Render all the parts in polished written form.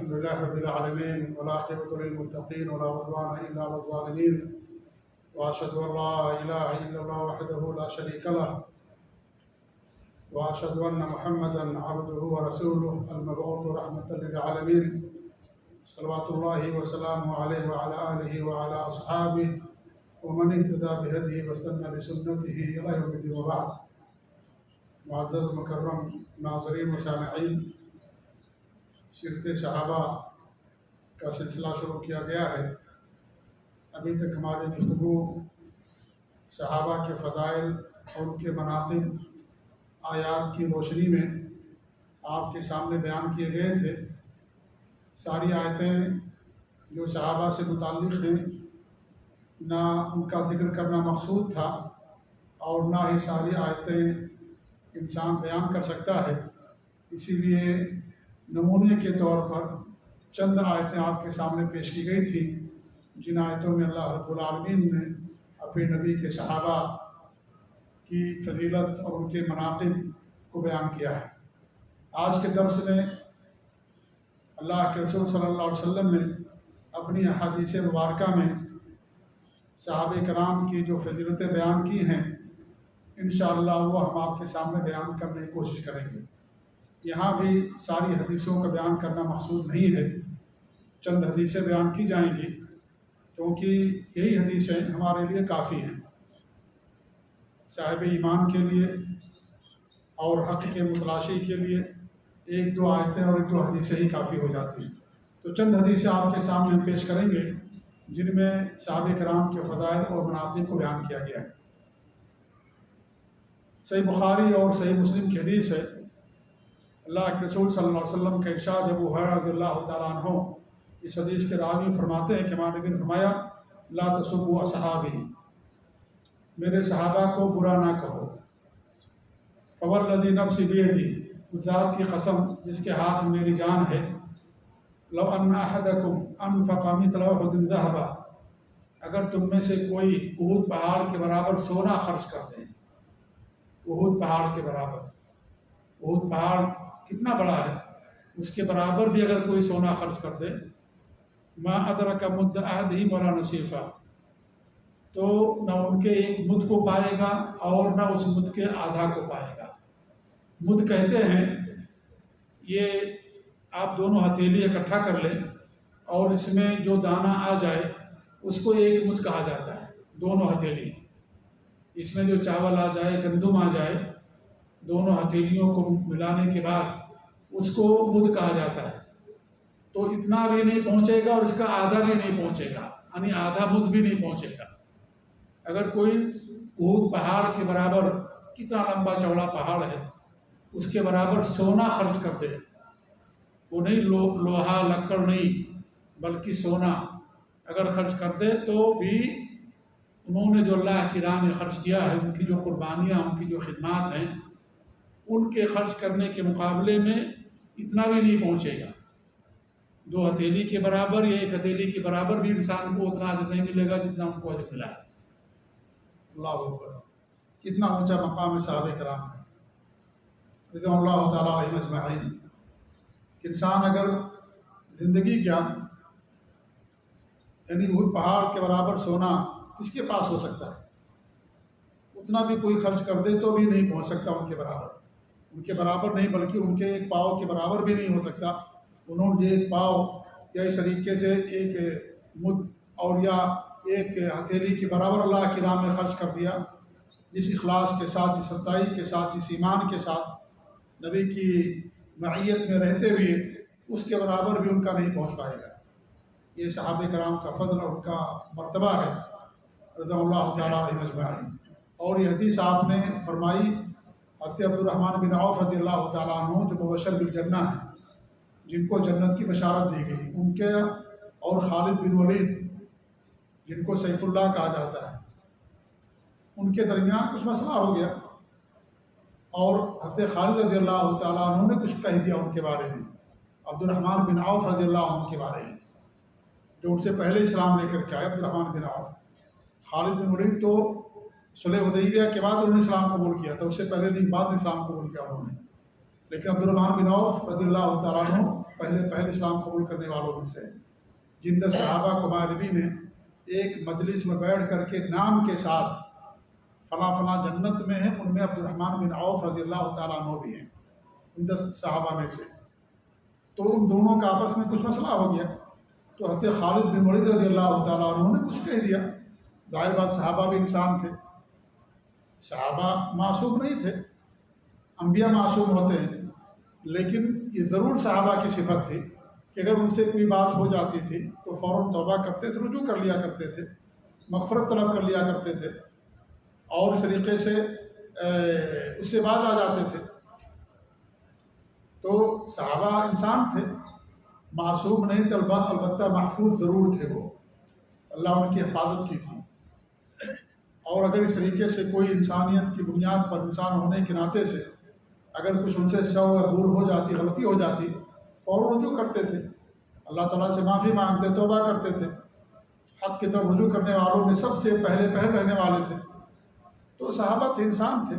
الحمد لله رب العالمين والعاقبة للمتقين ولا عدوان إلا على الظالمين وأشهد أن لا إله إلا الله وحده لا شريك له وأشهد أن محمدا عبده ورسوله المبعوث رحمة للعالمين صلوات الله وسلامه عليه وعلى آله وعلى أصحابه ومن اهتدى بهديه واستنى بسنته إلى يوم الدين وبعد. معزز مکرم ناظرین و سامعین، سیرت صحابہ کا سلسلہ شروع کیا گیا ہے۔ ابھی تک ہماری گفتگو صحابہ کے فضائل اور ان کے مناقب آیات کی روشنی میں آپ کے سامنے بیان کیے گئے تھے۔ ساری آیتیں جو صحابہ سے متعلق ہیں نہ ان کا ذکر کرنا مقصود تھا اور نہ ہی ساری آیتیں انسان بیان کر سکتا ہے، اسی لیے نمونے کے طور پر چند آیتیں آپ کے سامنے پیش کی گئی تھی، جن آیتوں میں اللہ رب العالمین نے اپنے نبی کے صحابہ کی فضیلت اور ان کے مناقب کو بیان کیا ہے۔ آج کے درس میں اللہ کے رسول صلی اللہ علیہ وسلم نے اپنی احادیث مبارکہ میں صحابہ کرام کی جو فضیلتیں بیان کی ہیں، انشاءاللہ وہ ہم آپ کے سامنے بیان کرنے کی کوشش کریں گے۔ یہاں بھی ساری حدیثوں کا بیان کرنا مقصود نہیں ہے، چند حدیثیں بیان کی جائیں گی کیونکہ یہی حدیثیں ہمارے لیے کافی ہیں۔ صاحب ایمان کے لیے اور حق کے متلاشی کے لیے ایک دو آیتیں اور ایک دو حدیثیں ہی کافی ہو جاتی ہیں۔ تو چند حدیثیں آپ کے سامنے ہم پیش کریں گے جن میں صحابہ کرام کے فضائل اور مناقب کو بیان کیا گیا ہے۔ صحیح بخاری اور صحیح مسلم کی حدیث ہے، اللہ کے رسول صلی اللہ علیہ وسلم کا ارشاد، ابو ہریرہ رضی اللہ تعالیٰ عنہ اس حدیث کے راوی فرماتے ہیں کہ ہمارے نبی نے فرمایا، لا تسبوا اصحابی، میرے صحابہ کو برا نہ کہو۔ فوالذی نفسی بیدی، اس ذات کی قسم جس کے ہاتھ میں میری جان ہے، لو ان احدکم انفق مثل احد ذہبا، اگر تم میں سے کوئی احد پہاڑ کے برابر سونا خرچ کر دیں، احد پہاڑ کے برابر، احد پہاڑ کتنا بڑا ہے، اس کے برابر بھی اگر کوئی سونا خرچ کر دے، ما ادرک مد احدہم ولا نصیفہ، تو نہ ان کے ایک مد کو پائے گا اور نہ اس مد کے آدھا کو پائے گا۔ مد کہتے ہیں یہ آپ دونوں ہتھیلی اکٹھا کر لیں اور اس میں جو دانہ آ جائے اس کو ایک مد کہا جاتا ہے، دونوں ہتھیلی، اس میں جو چاول آ جائے، گندم آ جائے، دونوں ہتھیلیوں کو ملانے کے بعد اس کو مد کہا جاتا ہے۔ تو اتنا بھی نہیں پہنچے گا اور اس کا آدھا بھی نہیں پہنچے گا، یعنی آدھا مد بھی نہیں پہنچے گا۔ اگر کوئی احد پہاڑ کے برابر، کتنا لمبا چوڑا پہاڑ ہے، اس کے برابر سونا خرچ کر دے، وہ نہیں لوہا لکڑ نہیں بلکہ سونا اگر خرچ کر دے، تو بھی انہوں نے جو اللہ کی راہ میں خرچ کیا ہے، ان کی جو قربانیاں، ان کی جو خدمات ہیں، ان کے خرچ کرنے کے مقابلے میں اتنا بھی نہیں پہنچے گا۔ دو ہتھیلی کے برابر یا ایک ہتھیلی کے برابر بھی انسان کو اتنا اجر نہیں ملے گا جتنا ان کو اجر ملا ہے۔ اللہ اکبر، کتنا اونچا مقام ہے صحابہ کرام کا رضی اللہ تعالیٰ علیہم اجمعین۔ انسان اگر زندگی کیا، یعنی وہ پہاڑ کے برابر سونا کس کے پاس ہو سکتا ہے، اتنا بھی کوئی خرچ کر دے تو بھی نہیں پہنچ سکتا ان کے برابر، ان کے برابر نہیں بلکہ ان کے ایک پاؤ کے برابر بھی نہیں ہو سکتا۔ انہوں نے ایک پاؤ یا اس طریقے سے ایک مد اور یا ایک ہتھیلی کے برابر اللہ کی راہ میں خرچ کر دیا، جس اخلاص کے ساتھ، جس سچائی کے ساتھ، جس ایمان کے ساتھ نبی کی معیت میں رہتے ہوئے، اس کے برابر بھی ان کا نہیں پہنچ پائے گا۔ یہ صحابہ کرام کا فضل اور ان کا مرتبہ ہے رضی اللہ تعالیٰ علیہ اجمعین۔ اور یہ حدیث آپ نے فرمائی حضرت عبد الرحمن بن عوف رضی اللہ تعالیٰ عنہ، جو مبشر بالجنہ ہیں، جن کو جنت کی بشارت دی گئی، ان کے اور خالد بن ولید جن کو سیف اللہ کہا جاتا ہے، ان کے درمیان کچھ مسئلہ ہو گیا اور حضرت خالد رضی اللہ تعالیٰ عنہ نے کچھ کہہ دیا ان کے بارے میں، عبد الرحمن بن عوف رضی اللہ عنہ کے بارے میں، جو ان سے پہلے اسلام لے کر کے آئے۔ عبد الرحمن بن عوف، خالد بن ولید تو صلح حدیبیہ کے بعد انہوں نے اسلام قبول کیا تھا، اس سے پہلے نہیں، بعد میں اسلام قبول کیا انہوں نے، لیکن عبد الرحمن بن عوف رضی اللہ تعالیٰ عنہ پہلے اسلام قبول کرنے والوں میں سے، جن 10 صحابہ کو ہمارے نبی نے ایک مجلس میں بیٹھ کر کے نام کے ساتھ فلاں فلاں جنت میں ہیں، ان میں عبد الرحمن بن عوف رضی اللہ تعالیٰ عنہ بھی ہیں، ان 10 صحابہ میں سے۔ تو ان دونوں کا آپس میں کچھ مسئلہ ہو گیا، تو حضرت خالد بن ولید رضی اللہ تعالیٰ عنہ نے کچھ کہہ دیا۔ ظاہر بات صحابہ بھی انسان تھے، صحابہ معصوم نہیں تھے، انبیاء معصوم ہوتے ہیں، لیکن یہ ضرور صحابہ کی صفت تھی کہ اگر ان سے کوئی بات ہو جاتی تھی تو فوراً توبہ کرتے تھے، رجوع کر لیا کرتے تھے، مغفرت طلب کر لیا کرتے تھے، اور اس طریقے سے اس سے بعد آ جاتے تھے۔ تو صحابہ انسان تھے، معصوم نہیں تھے، البتہ محفوظ ضرور تھے، وہ اللہ ان کی حفاظت کی تھی۔ اور اگر اس طریقے سے کوئی انسانیت کی بنیاد پر انسان ہونے کے ناطے سے اگر کچھ ان سے سہو یا بھول ہو جاتی، غلطی ہو جاتی، فوراً رجوع کرتے تھے، اللہ تعالیٰ سے معافی مانگتے، توبہ کرتے تھے، حق کی طرف رجوع کرنے والوں میں سب سے پہلے رہنے والے تھے۔ تو صحابہ تھے، انسان تھے،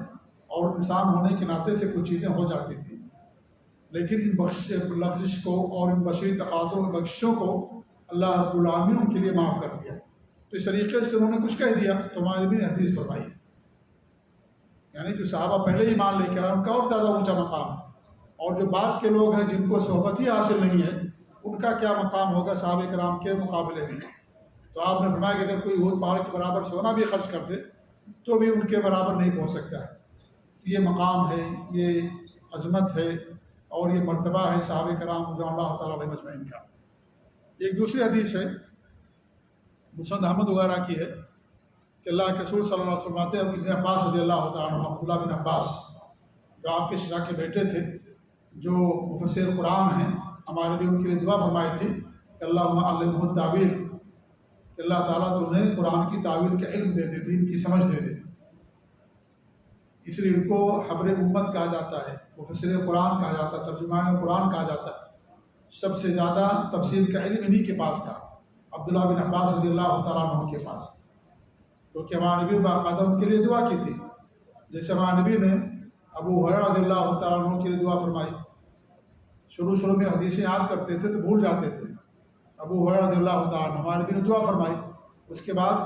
اور انسان ہونے کے ناطے سے کچھ چیزیں ہو جاتی تھیں، لیکن ان لغزش کو اور ان بشری تقاضوں اور لغزشوں کو اللہ رب العالمین ان کے لیے معاف کر دیا۔ تو اس طریقے سے انہوں نے کچھ کہہ دیا تو ہمارے بھی نے حدیث فرمائی، یعنی جو صحابہ پہلے ہی مان لے کے آئے ان کا اور زیادہ اونچا مقام ہے، اور جو بعد کے لوگ ہیں جن کو صحبت ہی حاصل نہیں ہے ان کا کیا مقام ہوگا صحابہ کرام کے مقابلے میں۔ تو آپ نے فرمایا کہ اگر کوئی اونٹ پہاڑ کے برابر سونا بھی خرچ کر دے تو بھی ان کے برابر نہیں پہنچ سکتا ہے۔ یہ مقام ہے، یہ عظمت ہے، اور یہ مرتبہ ہے صحابہ کرام رضی اللہ تعالیٰ علیہ مجمعین کا۔ ایک دوسری حدیث ہے، مسند احمد وغیرہ کی ہے، کہ اللہ کے رسول صلی اللہ علیہ وسلم فرماتے ہیں، ابن عباس رضی اللہ تعالیٰ عنہ، عبداللہ بن عباس جو آپ کے شجاع کے بیٹے تھے، جو مفسر قرآن ہیں، ہمارے بھی ان کے لیے دعا فرمائی تھی کہ اللہم علمہ التاویل، کہ اللہ تعالیٰ تمہیں قرآن کی تعویل کا علم دے دے، دین کی سمجھ دے دے۔ اس لیے ان کو حبر امت کہا جاتا ہے، مفسر قرآن کہا جاتا ہے، ترجمان قرآن کہا جاتا ہے۔ سب سے زیادہ تفسیر کا علم انہی کے پاس تھا، عبداللہ بن عباس رضی اللہ تعالیٰ عنہ کے پاس، کیونکہ ہمارے نبی باقاعدہ ان کے لیے دعا کی تھی۔ جیسے ہمارے نبی نے ابو ہریرہ رضی اللہ تعالیٰ عنہ کے لیے دعا فرمائی، شروع میں حدیثیں یاد کرتے تھے تو بھول جاتے تھے، ابو ہریرہ رضی اللہ تعالیٰ عنہ ہمارے نبی نے دعا فرمائی، اس کے بعد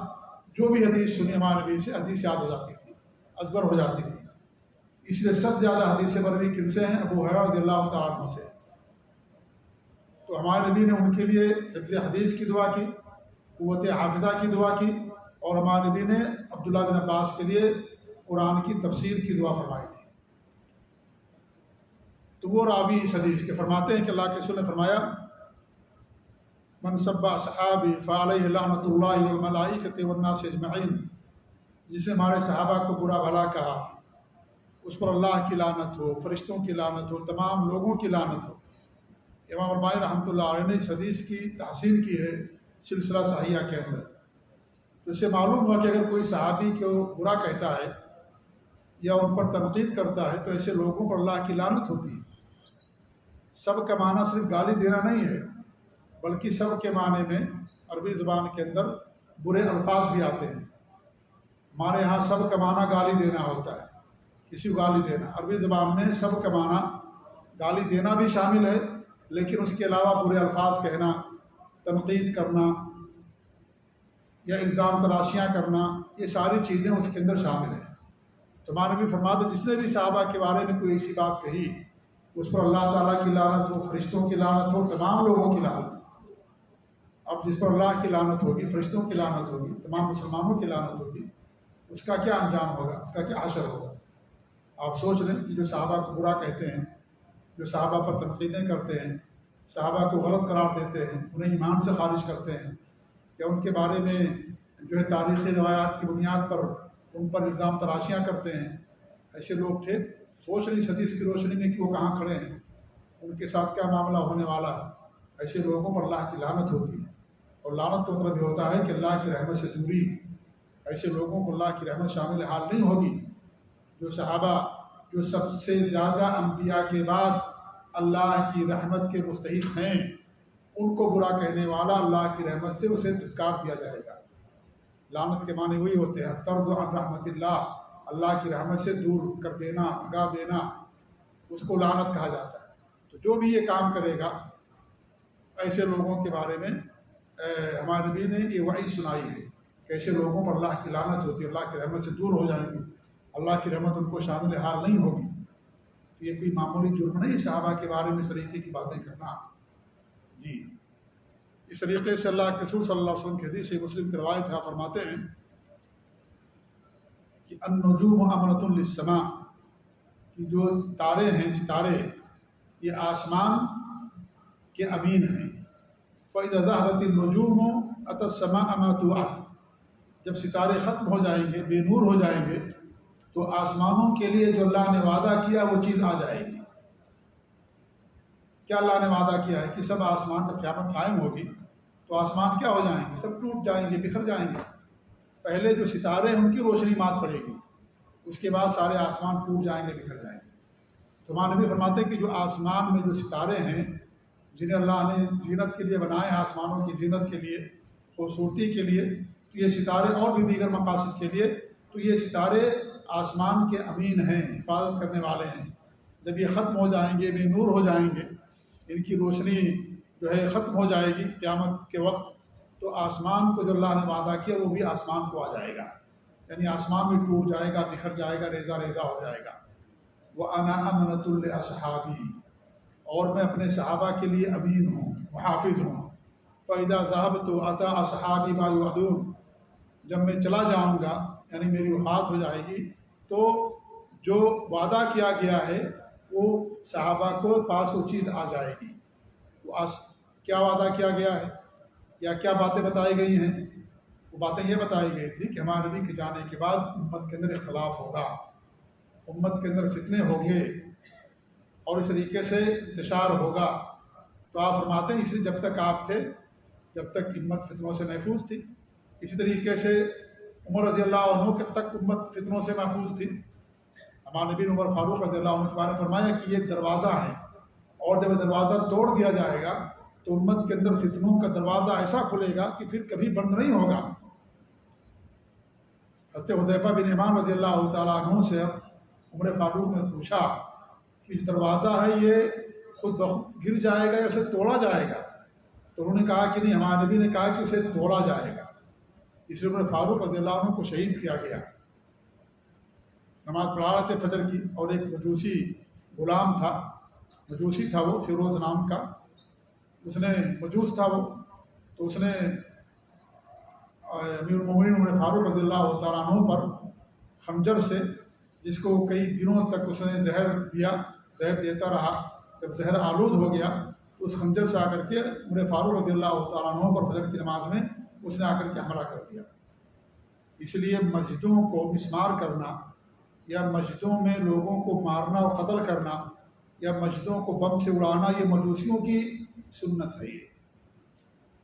جو بھی حدیث سنی ہمارے نبی سے حدیث یاد ہو جاتی تھی، ازبر ہو جاتی تھی۔ اس لیے سب سے زیادہ حدیث مروی کن سے ہیں؟ ابو ہریرہ رضی اللہ تعالیٰ عنہ سے۔ تو ہمارے نبی نے ان کے لیے حفظ حدیث کی دعا کی، قوت حافظہ کی دعا کی، اور ہمارے نبی نے عبداللہ بن عباس کے لیے قرآن کی تفسیر کی دعا فرمائی تھی۔ تو وہ راوی اس حدیث کے فرماتے ہیں کہ اللہ کے رسول نے فرمایا، من سب اصحابی فعلیہ لعنۃ اللہ والملائکۃ والناس اجمعین، جس نے ہمارے صحابہ کو برا بھلا کہا اس پر اللہ کی لعنت ہو، فرشتوں کی لعنت ہو، تمام لوگوں کی لعنت ہو۔ امام البانی رحمۃ اللہ علیہ نے اس حدیث کی تحسین کی ہے سلسلہ صحیحہ کے اندر۔ تو اس سے معلوم ہوا کہ اگر کوئی صحابی کو برا کہتا ہے یا ان پر تنقید کرتا ہے تو ایسے لوگوں پر اللہ کی لعنت ہوتی ہے۔ سب کا معنی صرف گالی دینا نہیں ہے، بلکہ سب کے معنی میں عربی زبان کے اندر برے الفاظ بھی آتے ہیں۔ ہمارے یہاں سب کا معنی گالی دینا ہوتا ہے، کسی کو گالی دینا۔ عربی زبان میں سب کا معنی گالی دینا بھی شامل ہے، لیکن اس کے علاوہ برے الفاظ کہنا، تنقید کرنا یا الزام تراشیاں کرنا، یہ ساری چیزیں اس کے اندر شامل ہیں۔ تو ہمارے بھی فرماتے جس نے بھی صحابہ کے بارے میں کوئی ایسی بات کہی اس پر اللہ تعالیٰ کی لعنت ہو، فرشتوں کی لعنت ہو، تمام لوگوں کی لعنت ہو۔ اب جس پر اللہ کی لعنت ہوگی، فرشتوں کی لعنت ہوگی، تمام مسلمانوں کی لعنت ہوگی، اس کا کیا انجام ہوگا، اس کا کیا حشر ہوگا۔ آپ سوچ لیں کہ جو صحابہ کو برا کہتے ہیں، جو صحابہ پر تنقیدیں کرتے ہیں، صحابہ کو غلط قرار دیتے ہیں، انہیں ایمان سے خارج کرتے ہیں، یا ان کے بارے میں جو ہے تاریخی روایات کی بنیاد پر ان پر الزام تراشیاں کرتے ہیں، ایسے لوگ تھے۔ سوچ رہی اس حدیث کی روشنی میں کہ وہ کہاں کھڑے ہیں، ان کے ساتھ کیا معاملہ ہونے والا ہے۔ ایسے لوگوں پر اللہ کی لعنت ہوتی ہے، اور لعنت کا مطلب یہ ہوتا ہے کہ اللہ کی رحمت سے دوری۔ ایسے لوگوں کو اللہ کی رحمت شامل حال نہیں ہوگی۔ جو صحابہ جو سب سے زیادہ انبیاء کے بعد اللہ کی رحمت کے مستحق ہیں، ان کو برا کہنے والا اللہ کی رحمت سے اسے دھتکار دیا جائے گا۔ لعنت کے معنی وہی ہوتے ہیں، طرد عن رحمت اللہ، اللہ کی رحمت سے دور کر دینا، بھگا دینا، اس کو لعنت کہا جاتا ہے۔ تو جو بھی یہ کام کرے گا ایسے لوگوں کے بارے میں ہمارے نبی نے یہ وحی سنائی ہے کہ ایسے لوگوں پر اللہ کی لعنت ہوتی ہے، اللہ کی رحمت سے دور ہو جائیں گے، اللہ کی رحمت ان کو شامل حال نہیں ہوگی۔ یہ کوئی معمولی جرم نہیں صحابہ کے بارے میں اس طریقے کی باتیں کرنا۔ جی اس طریقے سے اللہ کے رسول صلی اللہ علیہ وسلم کی حدیث مسلم کی روایت ہے، فرماتے ہیں کہ النجوم امنۃ للسماء، کہ جو تارے ہیں، ستارے، یہ آسمان کے امین ہیں۔ فَإِذَا ذَهَبَتِ النُّجُومُ أَتَى السَّمَاءَ مَا تُوعَدُ، جب ستارے ختم ہو جائیں گے، بے نور ہو جائیں گے، تو آسمانوں کے لیے جو اللہ نے وعدہ کیا وہ چیز آ جائے گی۔ کیا اللہ نے وعدہ کیا ہے کہ سب آسمان جب قیامت قائم ہوگی تو آسمان کیا ہو جائیں گے؟ سب ٹوٹ جائیں گے، بکھر جائیں گے۔ پہلے جو ستارے ہیں ان کی روشنی مات پڑے گی، اس کے بعد سارے آسمان ٹوٹ جائیں گے، بکھر جائیں گے۔ تو ہمارے نبی فرماتے ہیں کہ جو آسمان میں جو ستارے ہیں جنہیں اللہ نے زینت کے لیے بنائے ہیں، آسمانوں کی زینت کے لیے، خوبصورتی کے لیے، تو یہ ستارے اور بھی دیگر مقاصد کے لیے، تو یہ ستارے آسمان کے امین ہیں، حفاظت کرنے والے ہیں۔ جب یہ ختم ہو جائیں گے، بے نور ہو جائیں گے، ان کی روشنی جو ہے ختم ہو جائے گی قیامت کے وقت، تو آسمان کو جو اللہ نے وعدہ کیا وہ بھی آسمان کو آ جائے گا، یعنی آسمان بھی ٹوٹ جائے گا، بکھر جائے گا، ریزہ ریزہ ہو جائے گا۔ وَأَنَا أَمْنَةٌ لِأَصْحَابِي، اور میں اپنے صحابہ کے لیے امین ہوں، محافظ ہوں۔ فَإِذَا ذَهَبْتُ أَتَى أَصْحَابِي مَا يُوعَدُونَ، جب میں چلا جاؤں گا، یعنی میری وفات ہو جائے گی، تو جو وعدہ کیا گیا ہے وہ صحابہ کو پاس وہ چیز آ جائے گی۔ کیا وعدہ کیا گیا ہے یا کیا باتیں بتائی گئی ہیں؟ وہ باتیں یہ بتائی گئی تھی کہ ہمارے نبی کے جانے کے بعد امت کے اندر اختلاف ہوگا، امت کے اندر فتنے ہوں گے، اور اس طریقے سے انتشار ہوگا۔ تو آپ فرماتے ہیں اس لیے جب تک آپ تھے، جب تک امت فتنوں سے محفوظ تھی، اسی طریقے سے عمر رضی اللہ عنہ کے تک امت فتنوں سے محفوظ تھی۔ ہمارے نبی عمر فاروق رضی اللہ عنہ کے بارے میں فرمایا کہ یہ دروازہ ہے، اور جب یہ دروازہ توڑ دیا جائے گا تو امت کے اندر فتنوں کا دروازہ ایسا کھلے گا کہ پھر کبھی بند نہیں ہوگا۔ حضرت حذیفہ بن یمان رضی اللہ تعالیٰ عنہ سے عمر فاروق نے پوچھا کہ جو دروازہ ہے یہ خود بخود گر جائے گا یا اسے توڑا جائے گا؟ تو انہوں نے کہا کہ نہیں، ہمارے نبی نے کہا کہ اسے توڑا جائے گا۔ اس لیے عمر فاروق رضی اللہ عنہ کو شہید کیا گیا۔ نماز پڑھا رہے تھے فجر کی، اور ایک مجوسی غلام تھا، مجوسی تھا وہ، فیروز نام کا، اس نے مجوس تھا وہ، تو اس نے امیر المومنین عمر فاروق رضی اللہ تعالیٰ عنہ پر خنجر سے، جس کو کئی دنوں تک اس نے زہر دیا، زہر دیتا رہا، جب زہر آلود ہو گیا تو اس خنجر سے آ کر کے عمر فاروق رضی اللہ تعالیٰ عنہ پر فجر کی نماز میں اس نے آ کر کے حملہ کر دیا۔ اس لیے مسجدوں کو مسمار کرنا، یا مسجدوں میں لوگوں کو مارنا اور قتل کرنا، یا مسجدوں کو بم سے اڑانا، یہ مجوسیوں کی سنت ہے۔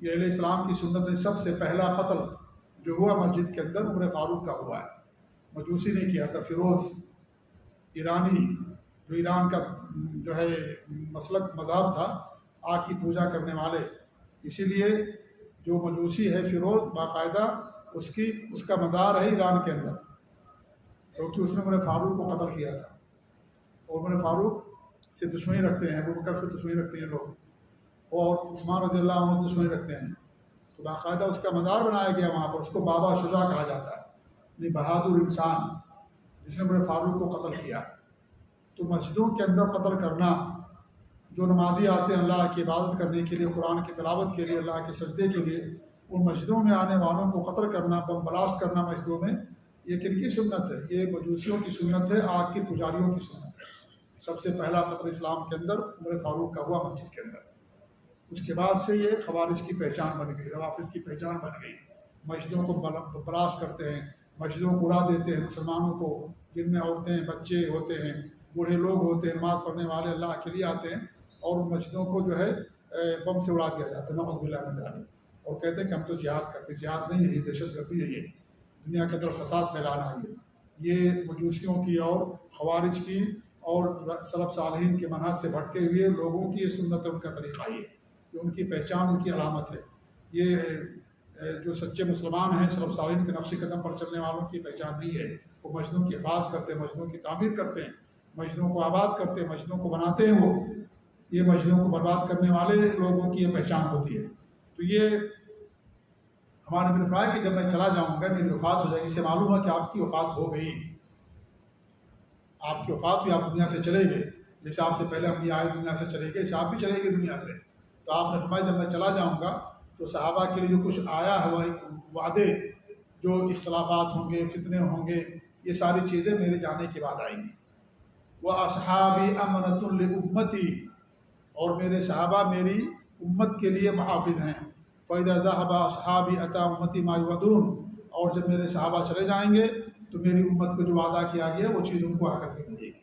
یہ اہل اسلام کی سنت ہے۔ سب سے پہلا قتل جو ہوا مسجد کے اندر عمر فاروق کا ہوا ہے، مجوسی نے کیا تھا، فیروز ایرانی، جو ایران کا جو ہے مسلک مذہب تھا، آگ کی پوجا کرنے والے۔ اسی لیے جو مجوسی ہے فیروز، باقاعدہ اس کا مدار ہے ایران کے اندر، کیونکہ اس نے عمر فاروق کو قتل کیا تھا، اور عمر فاروق سے دشمنی رکھتے ہیں، ابو بکر سے دشمنی رکھتے ہیں لوگ، اور عثمان رضی اللہ عنہ سے دشمنی رکھتے ہیں، تو باقاعدہ اس کا مزار بنایا گیا وہاں پر۔ اس کو بابا شجاع کہا جاتا ہے، یعنی بہادر انسان جس نے عمر فاروق کو قتل کیا۔ تو مسجدوں کے اندر قتل کرنا، جو نمازی آتے ہیں اللہ کی عبادت کرنے کے لیے، قرآن کی تلاوت کے لیے، اللہ کے سجدے کے لیے، ان مسجدوں میں آنے والوں کو قتل کرنا، بم بلاسٹ کرنا مسجدوں میں، یہ کن کی سنت ہے؟ یہ مجوسیوں کی سنت ہے، آگ کے پجاریوں کی سنت ہے۔ سب سے پہلا قتل اسلام کے اندر عمر فاروق کا ہوا مسجد کے اندر۔ اس کے بعد سے یہ خوارج کی پہچان بن گئی، روافظ کی پہچان بن گئی۔ مسجدوں کو بلاسٹ کرتے ہیں، مسجدوں کو اڑا دیتے ہیں، مسلمانوں کو، جن میں عورتیں، بچے ہوتے ہیں، بوڑھے لوگ ہوتے ہیں، نماز پڑھنے والے اللہ کے لیے آتے ہیں، اور ان مسجدوں کو جو ہے بم سے اڑا دیا جاتا ہے، نعوذ باللہ من ذالک، اور کہتے ہیں کہ ہم تو جہاد کرتے ہیں۔ جہاد نہیں ہے، یہ دہشت گردی ہے، یہ دنیا کے اندر فساد پھیلانا ہے۔ یہ مجوسیوں کی اور خوارج کی اور سلف صالحین کے منہج سے بھٹکے ہوئے لوگوں کی یہ سنت ہے، ان کا طریقہ یہ، کہ ان کی پہچان، ان کی علامت ہے۔ یہ جو سچے مسلمان ہیں، سلف صالحین کے نقش قدم پر چلنے والوں کی پہچان نہیں ہے۔ وہ مسجدوں کی حفاظت کرتے ہیں، مسجدوں کی تعمیر کرتے ہیں، مسجدوں کو آباد کرتے ہیں، مسجدوں کو بناتے ہیں وہ، یہ مسجدوں کو برباد کرنے والے لوگوں کی یہ پہچان ہوتی ہے۔ تو یہ ہمارے نبی نے فرمایا کہ جب میں چلا جاؤں گا میری وفات ہو جائے گی، اس سے معلوم ہے کہ آپ کی وفات ہو گئی، آپ کی وفات ہوئی، آپ دنیا سے چلے گئے، جیسے آپ سے پہلے اپنی آئے دنیا سے چلے گئے، اسے آپ بھی چلے گئے دنیا سے۔ تو آپ نے فرمایا جب میں چلا جاؤں گا تو صحابہ کے لیے جو کچھ آیا ہے وہ وعدے، جو اختلافات ہوں گے، فتنے ہوں گے، یہ ساری چیزیں میرے جانے کے بعد آئیں گی۔ وَأَصْحَابِي أَمْنَةٌ لِأُمَّتِي، اور میرے صحابہ میری امت کے لیے محافظ ہیں۔ فَإِذَا ذَهَبَ أَصْحَابِي أَتَىٰ أُمَّتِي مَا يُوعَدُونَ، اور جب میرے صحابہ چلے جائیں گے تو میری امت کو جو وعدہ کیا گیا وہ چیز ان کو آ کر کے ملے گی۔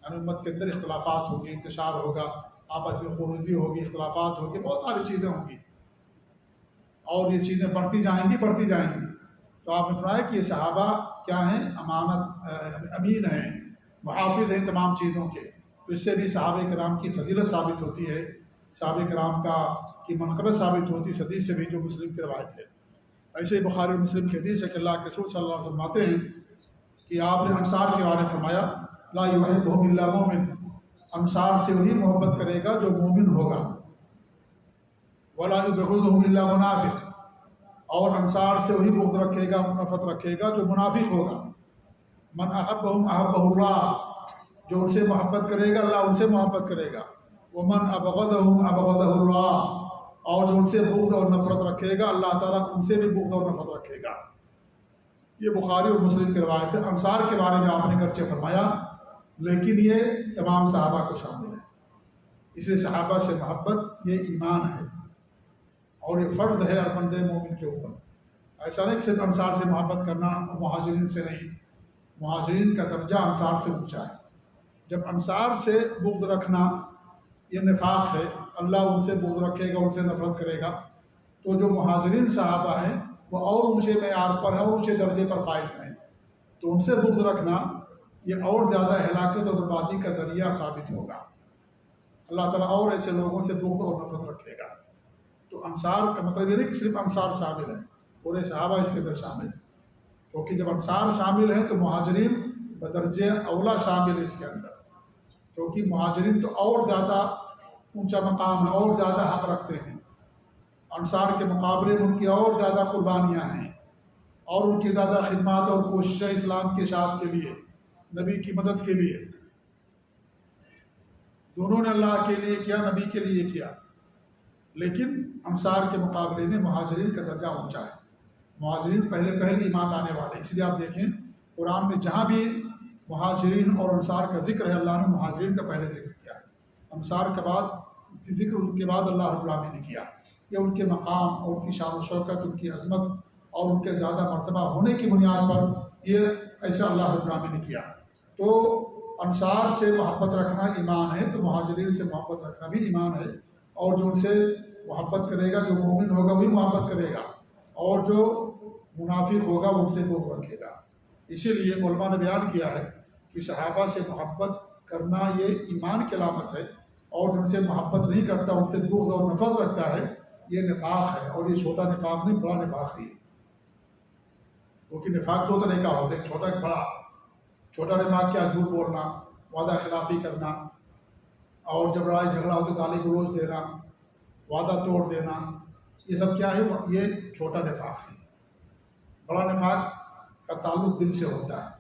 یعنی امت کے اندر اختلافات ہوں گے، انتشار ہوگا، آپس میں خونریزی ہوگی، اختلافات ہوگی، بہت ساری چیزیں ہوں گی، اور یہ چیزیں بڑھتی جائیں گی۔ تو آپ نے فرمایا کہ یہ صحابہ کیا ہیں؟ امین ہیں، محافظ ہیں تمام چیزوں کے۔ تو اس سے بھی صحابہ کرام کی فضیلت ثابت ہوتی ہے، صحابہ کرام کی منقبت ثابت ہوتی ہے، اس حدیث سے بھی جو مسلم کی روایت ہے۔ ایسے ہی بخاری اور مسلم کی حدیث ہے کہ اللہ کے رسول صلی اللہ علیہ وسلم فرماتے ہیں کہ آپ نے انصار کے بارے میں فرمایا لا یحبهم الا مومن، انصار سے وہی محبت کرے گا جو مومن ہوگا، ولا یبغضهم الا منافق، اور انصار سے وہی بغض رکھے گا، نفرت رکھے گا جو منافق ہوگا۔ من احبهم احبه اللہ، جو ان سے محبت کرے گا اللہ ان سے محبت کرے گا۔ ومن ابغضهم ابغضه اللہ، اور جو ان سے بغض اور نفرت رکھے گا اللہ تعالیٰ ان سے بھی بغض اور نفرت رکھے گا۔ یہ بخاری اور مسلم کی روایت ہے۔ انصار کے بارے میں آپ نے گرچہ فرمایا لیکن یہ تمام صحابہ کو شامل ہے، اس لیے صحابہ سے محبت یہ ایمان ہے اور یہ فرض ہے ہر بندے مومن کے اوپر۔ ایسا نہیں کہ صرف انصار سے محبت کرنا، مہاجرین سے نہیں، مہاجرین کا درجہ انصار سے اونچا ہے۔ جب انصار سے بغض رکھنا یہ نفاق ہے، اللہ ان سے بغض رکھے گا، ان سے نفرت کرے گا، تو جو مہاجرین صحابہ ہیں وہ اور اونچے معیار پر ہیں، اور اونچے درجے پر فائز ہیں، تو ان سے بغض رکھنا یہ اور زیادہ ہلاکت اور بربادی کا ذریعہ ثابت ہوگا۔ اللہ تعالیٰ اور ایسے لوگوں سے بغض اور نفرت رکھے گا۔ تو انصار کا مطلب یہ نہیں کہ صرف انصار شامل ہیں، پورے صحابہ اس کے اندر شامل ہیں، کیونکہ جب انصار شامل ہیں تو مہاجرین بدرجہ اولا شامل ہے اس کے اندر، کیونکہ مہاجرین تو اور زیادہ اونچا مقام ہے، اور زیادہ حق رکھتے ہیں، انصار کے مقابلے میں ان کی اور زیادہ قربانیاں ہیں، اور ان کی زیادہ خدمات اور کوششیں اسلام کے اشاعت کے لیے، نبی کی مدد کے لیے، دونوں نے اللہ کے لیے کیا، نبی کے لیے کیا۔ لیکن انصار کے مقابلے میں مہاجرین کا درجہ اونچا ہے، مہاجرین پہلے ایمان لانے والے، اس لیے آپ دیکھیں قرآن میں جہاں بھی مہاجرین اور انصار کا ذکر ہے اللہ نے مہاجرین کا پہلے ذکر کیا، انصار کے بعد کی ذکر ان کے بعد اللہ رب العالمین نے کیا۔ یہ ان کے مقام اور ان کی شان و شوکت، ان کی عظمت اور ان کے زیادہ مرتبہ ہونے کی بنیاد پر یہ ایسا اللہ رب العالمین نے کیا۔ تو انصار سے محبت رکھنا ایمان ہے، تو مہاجرین سے محبت رکھنا بھی ایمان ہے، اور جو ان سے محبت کرے گا، جو مومن ہوگا وہی محبت کرے گا، اور جو منافق ہوگا وہ ان سے بغض رکھے گا۔ اسی لیے علماء نے بیان کیا ہے کہ صحابہ سے محبت کرنا یہ ایمان کی علامت ہے، اور جو ان سے محبت نہیں کرتا، ان سے بغض اور نفرت رکھتا ہے، یہ نفاق ہے، اور یہ چھوٹا نفاق نہیں، بڑا نفاق ہی ہے، کیونکہ نفاق دو طرح کا ہوتا ہے، ایک چھوٹا ایک بڑا۔ چھوٹا نفاق کیا؟ جھوٹ بولنا، وعدہ خلافی کرنا، اور جب لڑائی جھگڑا ہو تو گالی گلوچ دینا، وعدہ توڑ دینا، یہ سب کیا ہے؟ یہ چھوٹا نفاق ہے۔ بڑا نفاق کا تعلق دل سے ہوتا ہے،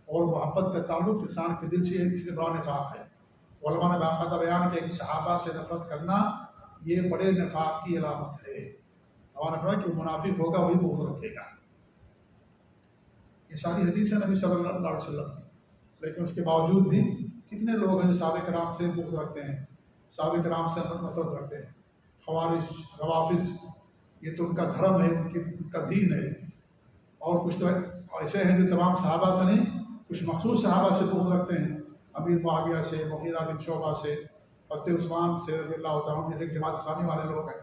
اور محبت کا تعلق انسان کے دل سے ہے، اس لیے بڑا نفاق ہے۔ علماء نے باقاعدہ بیان کیا کہ صحابہ سے نفرت کرنا یہ بڑے نفاق کی علامت ہے۔ ہمارا فرمایا کہ منافق ہوگا وہی بغض رکھے گا۔ یہ ساری حدیث ہے نبی صلی اللہ علیہ وسلم کی، لیکن اس کے باوجود بھی کتنے لوگ ہیں جو صحابہ کرام سے بغض رکھتے ہیں، صحابہ کرام سے نفرت رکھتے ہیں۔ خوارج، روافظ، یہ تو ان کا دھرم ہے، ان کا دین ہے، اور کچھ تو ایسے ہیں جو تمام صحابہ سے نہیں، کچھ مخصوص صحابہ سے بغض رکھتے ہیں، امیر معاویہ سے، مغیرہ بن شعبہ سے، حضرت عثمان سے رضی اللہ تعالیٰ عنہ، جیسے کہ جماعت اسلامی والے لوگ ہیں،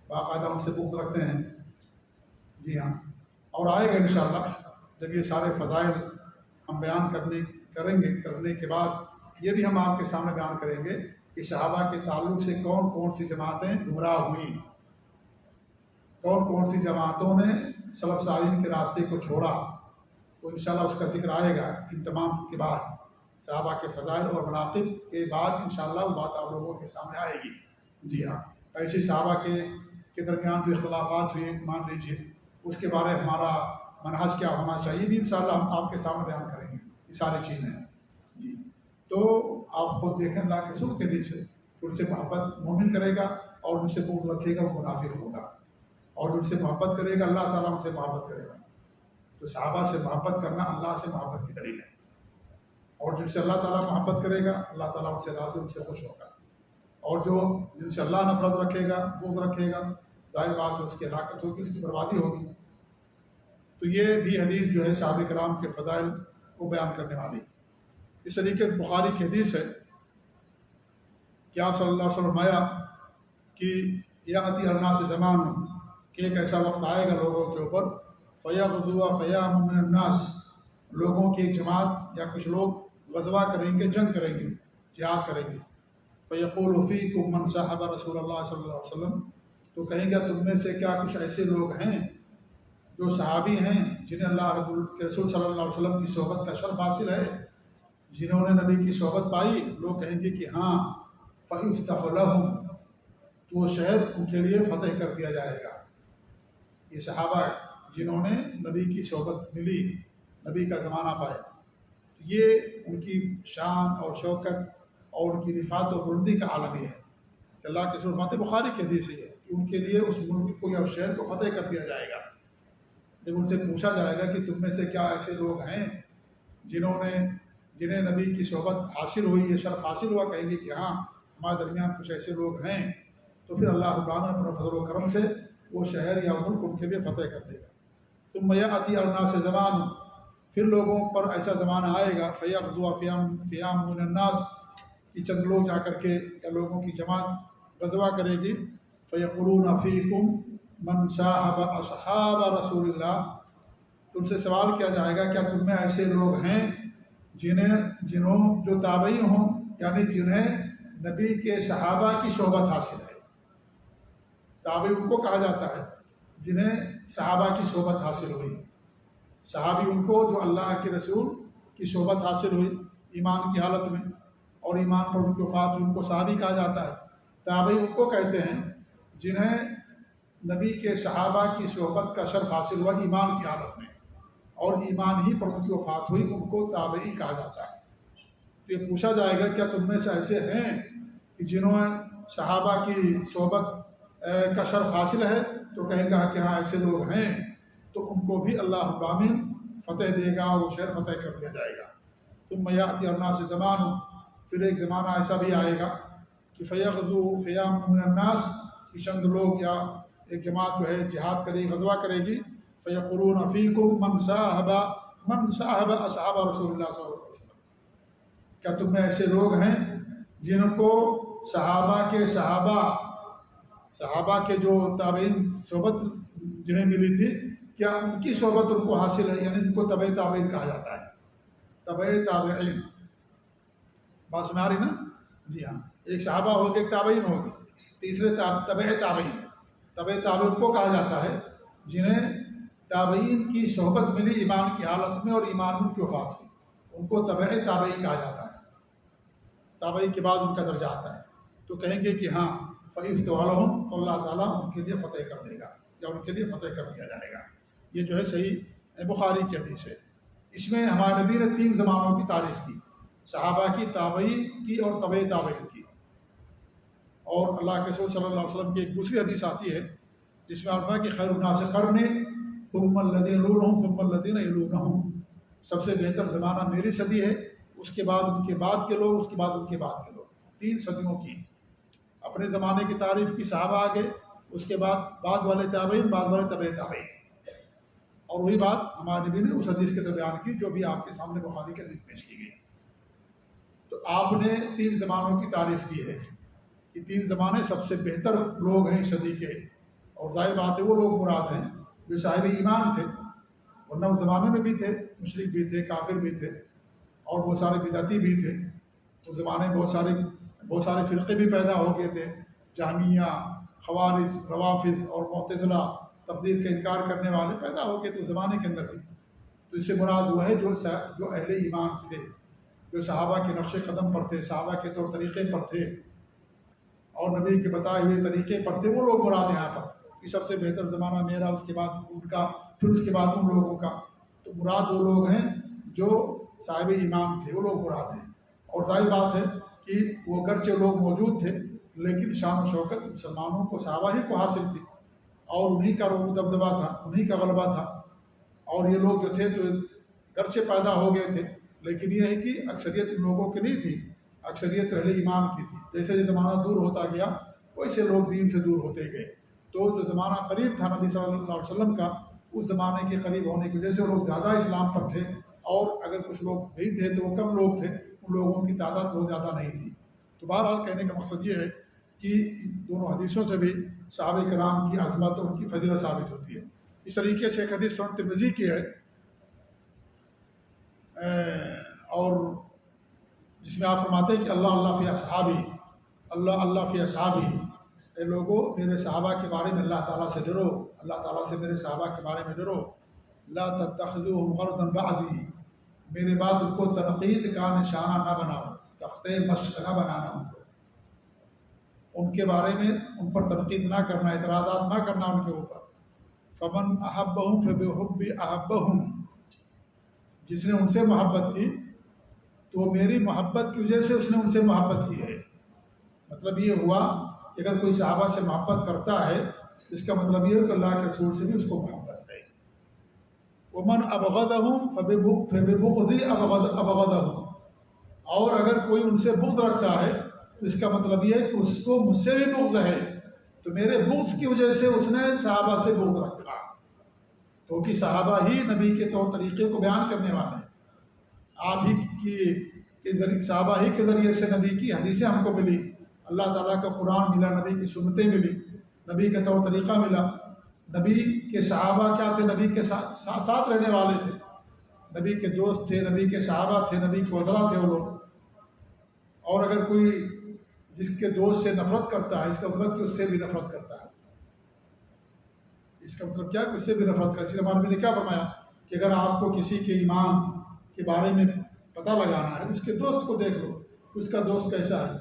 باقاعدہ ان سے بغض رکھتے ہیں۔ جی ہاں، اور آئے گا انشاءاللہ جب یہ سارے فضائل ہم بیان کرنے کے بعد یہ بھی ہم آپ کے سامنے بیان کریں گے کہ صحابہ کے تعلق سے کون کون سی جماعتیں گمراہ ہوئیں، کون کون سی جماعتوں نے سلف صالحین کے راستے کو چھوڑا، تو انشاءاللہ اس کا ذکر آئے گا ان تمام کے بعد۔ صحابہ کے فضائل اور مناقب کے بعد انشاءاللہ وہ بات آپ لوگوں کے سامنے آئے گی۔ جی ہاں، ایسے صحابہ کے درمیان جو اختلافات ہوئے مان لیجیے، اس کے بارے ہمارا منہج کیا ہونا چاہیے بھی انشاءاللہ ہم آپ کے سامنے بیان کریں گے، یہ ساری چیزیں ہیں۔ جی، تو آپ خود دیکھیں اللہ کے رسول کے دل سے ان سے محبت مومن کرے گا، اور ان سے بغض رکھے گا وہ منافق ہوگا، اور ان سے محبت کرے گا اللہ تعالیٰ ان سے محبت کرے گا۔ تو صحابہ سے محبت کرنا اللہ سے محبت کی دلیل ہے، اور جن سے اللہ تعالیٰ محبت کرے گا اللہ تعالیٰ ان سے راضی، ان سے خوش ہوگا، اور جو جن سے اللہ نفرت رکھے گا، بغض رکھے گا، ظاہر بات ہے اس کی ہلاکت ہوگی، اس کی بربادی ہوگی۔ تو یہ بھی حدیث جو ہے صحابہ کرام کے فضائل کو بیان کرنے والی۔ اس طریقے سے بخاری کی حدیث ہے کہ آپ صلی اللہ علیہ وسلم فرمایا کہ یاتی الناس زمان، کہ ایک ایسا وقت آئے گا لوگوں کے اوپر، فیغزو فیام من الناس، لوگوں کی ایک جماعت یا کچھ لوگ غزوہ کریں گے، جنگ کریں گے، جہاد کریں گے۔ فیقول فیکم من صاحب رسول اللہ صلی اللہ علیہ وسلم، تو کہیں گا تم میں سے کیا کچھ ایسے لوگ ہیں جو صحابی ہیں جنہیں اللہ رب کے رسول صلی اللہ علیہ وسلم کی صحبت کا شرف حاصل ہے، جنہوں نے نبی کی صحبت پائی؟ لوگ کہیں گے کہ ہاں، فیفتح لہم، تو وہ شہر ان کے لیے فتح کر دیا جائے گا۔ یہ صحابہ جنہوں نے نبی کی صحبت ملی، نبی کا زمانہ پایا، یہ ان کی شان اور شوکت اور ان کی رفعت و بلندی کا عالم یہ ہے کہ اللہ کے رسول فرماتے، بخاری کی حدیث ہے کہ ان کے لیے اس ملک کو یا اس شہر کو فتح کر دیا جائے گا۔ جب ان سے پوچھا جائے گا کہ تم میں سے کیا ایسے لوگ ہیں جنہیں نبی کی صحبت حاصل ہوئی، یہ شرف حاصل ہوا، کہیں گے کہ ہاں ہمارے درمیان کچھ ایسے لوگ ہیں، تو پھر اللہ رب العالمین اپنے فضل و کرم سے وہ شہر یا ملک ان کے لیے فتح کر دے گا۔ ثم یأتی الناس زمان، پھر لوگوں پر ایسا زمانہ آئے گا، فیغزو فیام من الناس، کہ چند لوگ جا کر کے یا لوگوں کی جماعت غزوہ کرے گی، فیقولون فیکم من صاحب اصحاب رسول اللہ، تم سے سوال کیا جائے گا کیا تم میں ایسے لوگ ہیں جو تابعی ہوں، یعنی جنہیں نبی کے صحابہ کی صحبت حاصل ہے۔ تابعی ان کو کہا جاتا ہے جنہیں صحابہ کی صحبت حاصل ہوئی، صحابی ان کو جو اللہ کے رسول کی صحبت حاصل ہوئی ایمان کی حالت میں، اور ایمان پر ان کی وفات ہوئی، ان کو صحابی کہا جاتا ہے۔ تابعی ان کو کہتے ہیں جنہیں نبی کے صحابہ کی صحبت کا شرف حاصل ہوا ایمان کی حالت میں، اور ایمان ہی پر ان کی وفات ہوئی، ان کو تابعی کہا جاتا ہے۔ تو یہ پوچھا جائے گا کیا تم میں سے ایسے ہیں کہ جنہوں نے صحابہ کی صحبت کا شرف حاصل ہے؟ تو کہے گا کہ ہاں ایسے لوگ ہیں، تو ان کو بھی اللہ رب العالمین فتح دے گا، وہ شہر فتح کر دیا جائے گا۔ ثم یأتی الناس زمان، پھر ایک زمانہ ایسا بھی آئے گا کہ فیغزو فیام من الناس، کہ چند لوگ یا ایک جماعت جو ہے جہاد کرے گی، غزوہ کرے گی، فیقولون فیکم من صاحب اصحاب رسول اللہ صلی اللہ علیہ وسلم، کیا تم میں ایسے لوگ ہیں جن کو صحابہ کے جو تابعین صحبت جنہیں ملی تھی، کیا ان کی صحبت ان کو حاصل ہے؟ یعنی ان کو تبع تابعین کہا جاتا ہے، تبع تابعین، بات سمجھ آ رہی نا؟ جی ہاں، ایک صحابہ ہوگے، ایک تابعین ہوگے، تیسرے تبع تابعین۔ تبع تابعین کو کہا جاتا ہے جنہیں تابعین کی صحبت ملی ایمان کی حالت میں اور ایمان ان کی وفات ہوئی، ان کو تبع تابعی کہا جاتا ہے، تابعی کے بعد ان کا درجہ آتا ہے۔ تو کہیں گے کہ ہاں فیفتح لہم، تو اللہ تعالیٰ ان کے لیے فتح کر دے گا یا ان کے لیے فتح کر دیا جائے گا۔ یہ جو ہے صحیح بخاری کی حدیث ہے۔ اس میں ہمارے نبی نے 3 زمانوں کی تعریف کی، صحابہ کی، تابعی کی اور تبع تابعین کی۔ اور اللہ کے رسول صلی اللہ علیہ وسلم کی ایک دوسری حدیث آتی ہے جس میں فرمایا کہ خیر الناس قرنی ثم الذین یلونہم ثم الذین یلونہم، سب سے بہتر زمانہ میری صدی ہے، اس کے بعد ان کے بعد کے لوگ، اس کے بعد ان کے بعد کے لوگ، 3 صدیوں کی۔ اپنے زمانے کی تعریف کی صحابہ آگے، اس کے بعد والے تابعین، بعد والے تبع تابعین، اور وہی بات ہمارے نبی نے اس حدیث کے اندر بیان کی جو بھی آپ کے سامنے بخاری کے حدیث پیش کی گئی۔ تو آپ نے 3 زمانوں کی تعریف کی ہے کہ 3 زمانے سب سے بہتر لوگ ہیں اس صدی کے، اور ظاہر بات ہے وہ لوگ مراد ہیں جو صاحب ایمان تھے، ورنہ اس زمانے میں بھی تھے، مشرک بھی تھے، کافر بھی تھے، اور بہت سارے بدعتی بھی تھے۔ اس زمانے میں بہت سارے فرقے بھی پیدا ہو گئے تھے، جہمیہ، خوارج، روافض اور معتزلہ، تقدیر کا انکار کرنے والے پیدا ہو گئے تھے اس زمانے کے اندر بھی۔ تو اس سے مراد وہ ہے جو اہل ایمان تھے، جو صحابہ کے نقش قدم پر تھے، صحابہ کے طور طریقے پر تھے اور نبی کے بتائے ہوئے طریقے پر تھے، وہ لوگ مراد ہیں یہاں پر کہ سب سے بہتر زمانہ میرا، اس کے بعد ان کا، پھر اس کے بعد ان لوگوں کا. تو مراد وہ لوگ ہیں جو صاحب ایمان تھے، وہ لوگ مراد ہیں. اور ظاہر بات ہے کہ وہ اگرچہ لوگ موجود تھے لیکن شان و شوکت مسلمانوں کو، صحابہ ہی کو حاصل تھی اور انہی کا رعب و دبدبہ تھا، انہی کا غلبہ تھا. اور یہ لوگ جو تھے تو گرچہ پیدا ہو گئے تھے لیکن یہ ہے کہ اکثریت ان لوگوں کی نہیں تھی، اکثریت اہل ایمان کی تھی. جیسے یہ زمانہ دور ہوتا گیا ویسے لوگ دین سے دور ہوتے گئے. تو جو زمانہ قریب تھا نبی صلی اللہ علیہ وسلم کا، اس زمانے کے قریب ہونے کی وجہ سے وہ لوگ زیادہ اسلام پر تھے، اور اگر کچھ لوگ نہیں تھے تو وہ کم لوگ تھے، ان لوگوں کی تعداد بہت زیادہ نہیں تھی. تو بہرحال کہنے کا مقصد یہ ہے کہ دونوں حدیثوں سے بھی صحابہ کرام کی عظمت اور ان کی فضیلت ثابت ہوتی ہے. اس طریقے سے ایک حدیث سنن ترمذی کی ہے اور جس میں آپ فرماتے ہیں کہ اللہ اللہ فی اصحابی، اللہ اللہ فی اصحابی، اے لوگوں میرے صحابہ کے بارے میں اللہ تعالیٰ سے ڈرو، اللہ تعالیٰ سے میرے صحابہ کے بارے میں ڈرو. لا تتخذوهم غرضا بعدی، میرے بعد ان کو تنقید کا نشانہ نہ بناؤ، تختے مشق نہ بنانا ان کے بارے میں، ان پر تنقید نہ کرنا، اعتراضات نہ کرنا ان کے اوپر. فمن احبہم فبحبی احبہم، جس نے ان سے محبت کی تو میری محبت کی وجہ سے اس نے ان سے محبت کی ہے. مطلب یہ ہوا کہ اگر کوئی صحابہ سے محبت کرتا ہے اس کا مطلب یہ ہے کہ اللہ کے رسول سے بھی اس کو محبت ہے. ومن ابغضہم فببغضی ابغضہم، اور اگر کوئی ان سے بغض رکھتا ہے تو اس کا مطلب یہ ہے کہ اس کو مجھ سے بھی بغض ہے، تو میرے بغض کی وجہ سے اس نے صحابہ سے بغض رکھا، کیونکہ صحابہ ہی نبی کے طور طریقے کو بیان کرنے والے ہیں. آپ ہی کے ذریعے، صحابہ ہی کے ذریعے سے نبی کی حدیثیں ہم کو ملی، اللہ تعالیٰ کا قرآن ملا، نبی کی سنتیں ملی، نبی کا طور طریقہ ملا. نبی کے صحابہ کیا تھے؟ نبی کے ساتھ رہنے والے تھے، نبی کے دوست تھے، نبی کے صحابہ تھے، نبی کے وزراء تھے وہ لوگ. اور اگر کوئی جس کے دوست سے نفرت کرتا ہے، اس کا مطلب کہ اس سے بھی نفرت کرتا ہے. اس کا مطلب کیا کہ اس سے بھی نفرت کرتا ہے. اس لیے ہمارے نبی نے کیا فرمایا کہ اگر آپ کو کسی کے ایمان کے بارے میں پتہ لگانا ہے اس کے دوست کو دیکھ لو، اس کا دوست کیسا ہے.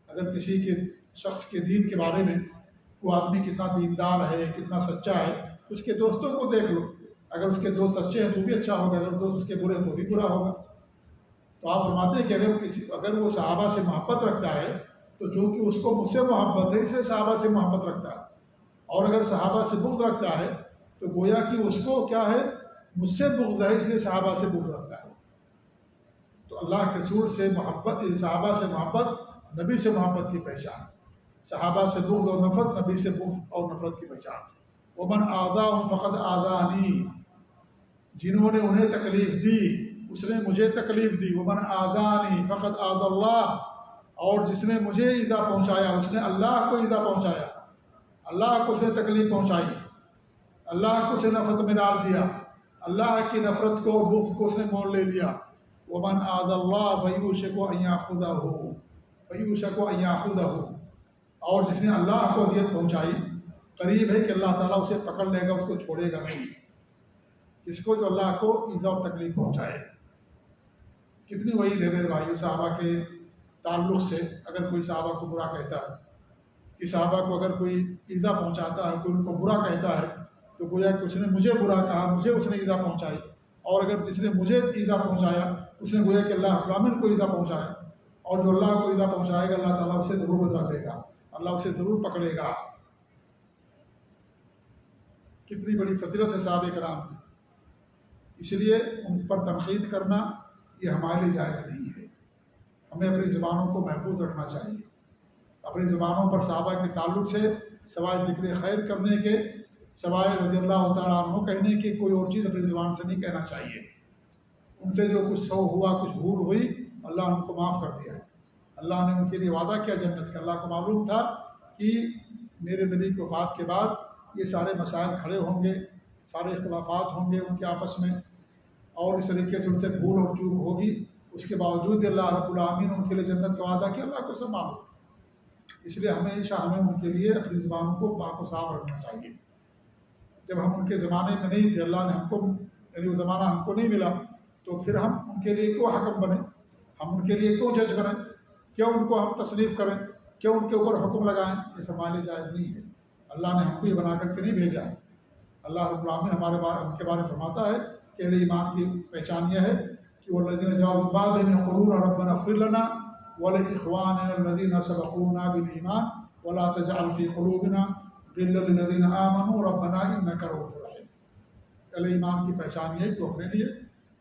اگر کسی کے شخص کے دین کے بارے میں وہ آدمی کتنا دیندار ہے، کتنا سچا ہے، اس کے دوستوں کو دیکھ لو. اگر اس کے دوست اچھے ہیں تو بھی اچھا ہوگا، اگر دوست اس کے برے تو بھی برا ہوگا. تو آپ فرماتے ہیں کہ اگر وہ صحابہ سے محبت رکھتا ہے تو چونکہ اس کو مجھ سے محبت ہے اس لیے صحابہ سے محبت رکھتا ہے، اور اگر صحابہ سے بغض رکھتا ہے تو گویا کہ اس کو کیا ہے، مجھ سے بغض ہے اس لیے صحابہ سے بغض رکھتا ہے. تو اللہ کے رسول سے محبت، صحابہ سے محبت نبی سے محبت کی پہچان، صحابہ سے بغض اور نفرت نبی سے بغض اور نفرت کی پہچان. ومن آذاہم فقد آذانی، جنہوں نے انہیں تکلیف دی اس نے مجھے تکلیف دی. ومن آذانی فقد آذى اللہ، اور جس نے مجھے ایذا پہنچایا اس نے اللہ کو ایذا پہنچایا، اللہ کو اس نے تکلیف پہنچائی، اللہ کو اس نے نفرت میں ڈال دیا، اللہ کی نفرت کو اور بغض کو اس نے مول لے لیا. ومن آذى اللہ فیوشک ان یاخذہ، فیوشک ان یاخذہ، اور جس نے اللہ کو اذیت پہنچائی قریب ہے کہ اللہ تعالیٰ اسے پکڑ لے گا، اس کو چھوڑے گا نہیں. کس کو؟ جو اللہ کو ایذا اور تکلیف پہنچائے. کتنی وعید ہے میرے بھائیو صحابہ کے تعلق سے. اگر کوئی صحابہ کو برا کہتا ہے، کہ صحابہ کو اگر کوئی ایذا پہنچاتا ہے، کوئی ان کو برا کہتا ہے تو گویا کہ اس نے مجھے برا کہا، مجھے اس نے ایذا پہنچائی. اور اگر جس نے مجھے ایذا پہنچایا اس نے گویا کہ اللہ رب العالمین کو ایذا پہنچایا. اور جو اللہ کو ایذا پہنچائے گا اللہ تعالیٰ اسے ضرور بدلہ دے گا، اللہ اسے ضرور پکڑے گا. کتنی بڑی فضیلت ہے صحابہ کرام کی. اس لیے ان پر تنقید کرنا یہ ہمارے لیے جائز نہیں ہے. ہمیں اپنی زبانوں کو محفوظ رکھنا چاہیے. اپنی زبانوں پر صحابہ کے تعلق سے سوائے ذکر خیر کرنے کے، سوائے رضی اللہ تعالیٰ عنہ کہنے کی کوئی اور چیز اپنی زبان سے نہیں کہنا چاہیے. ان سے جو کچھ سو ہوا، کچھ بھول ہوئی، اللہ ان کو معاف کر دیا. اللہ نے ان کے لیے وعدہ کیا جنت کا. اللہ کو معلوم تھا کہ میرے نبی کی وفات کے بعد یہ سارے مسائل کھڑے ہوں گے، سارے اختلافات ہوں گے ان کے آپس میں، اور اس طریقے سے ان سے بھول اور چوک ہوگی. اس کے باوجود اللہ رب العالمین ان کے لیے جنت کا وعدہ کیا، اللہ کو سب معلوم. اس لیے ہمیشہ ہمیں ان کے لیے اپنی زبانوں کو پاک و صاف رکھنا چاہیے. جب ہم ان کے زمانے میں نہیں تھے، اللہ نے ہم کو، یعنی وہ زمانہ ہم کو نہیں ملا، تو پھر ہم ان کے لیے کیوں حکم بنے؟ ہم ان کے لیے کیوں جج بنیں؟ کیوں ان کو ہم تصنیف کریں؟ کیوں ان کے اوپر حکم لگائیں؟ یہ سب ہمارے لیے جائز نہیں ہے۔ اللہ نے ہم کو یہ بنا کر کے نہیں بھیجا۔ اللہ رب العالمین ان کے بارے میں فرماتا ہے کہ اہل ایمان کی پہچان یہ ہے کہ والذین جاءوا من بعدهم یقولون ربنا اغفر لنا ولإخواننا الذین سبقونا بالایمان ولا تجعل في قلوبنا غلا للذین آمنوا ربنا انک رؤوف رحیم۔ اہل ایمان کی پہچان یہ ہے کہ وہ اپنے لیے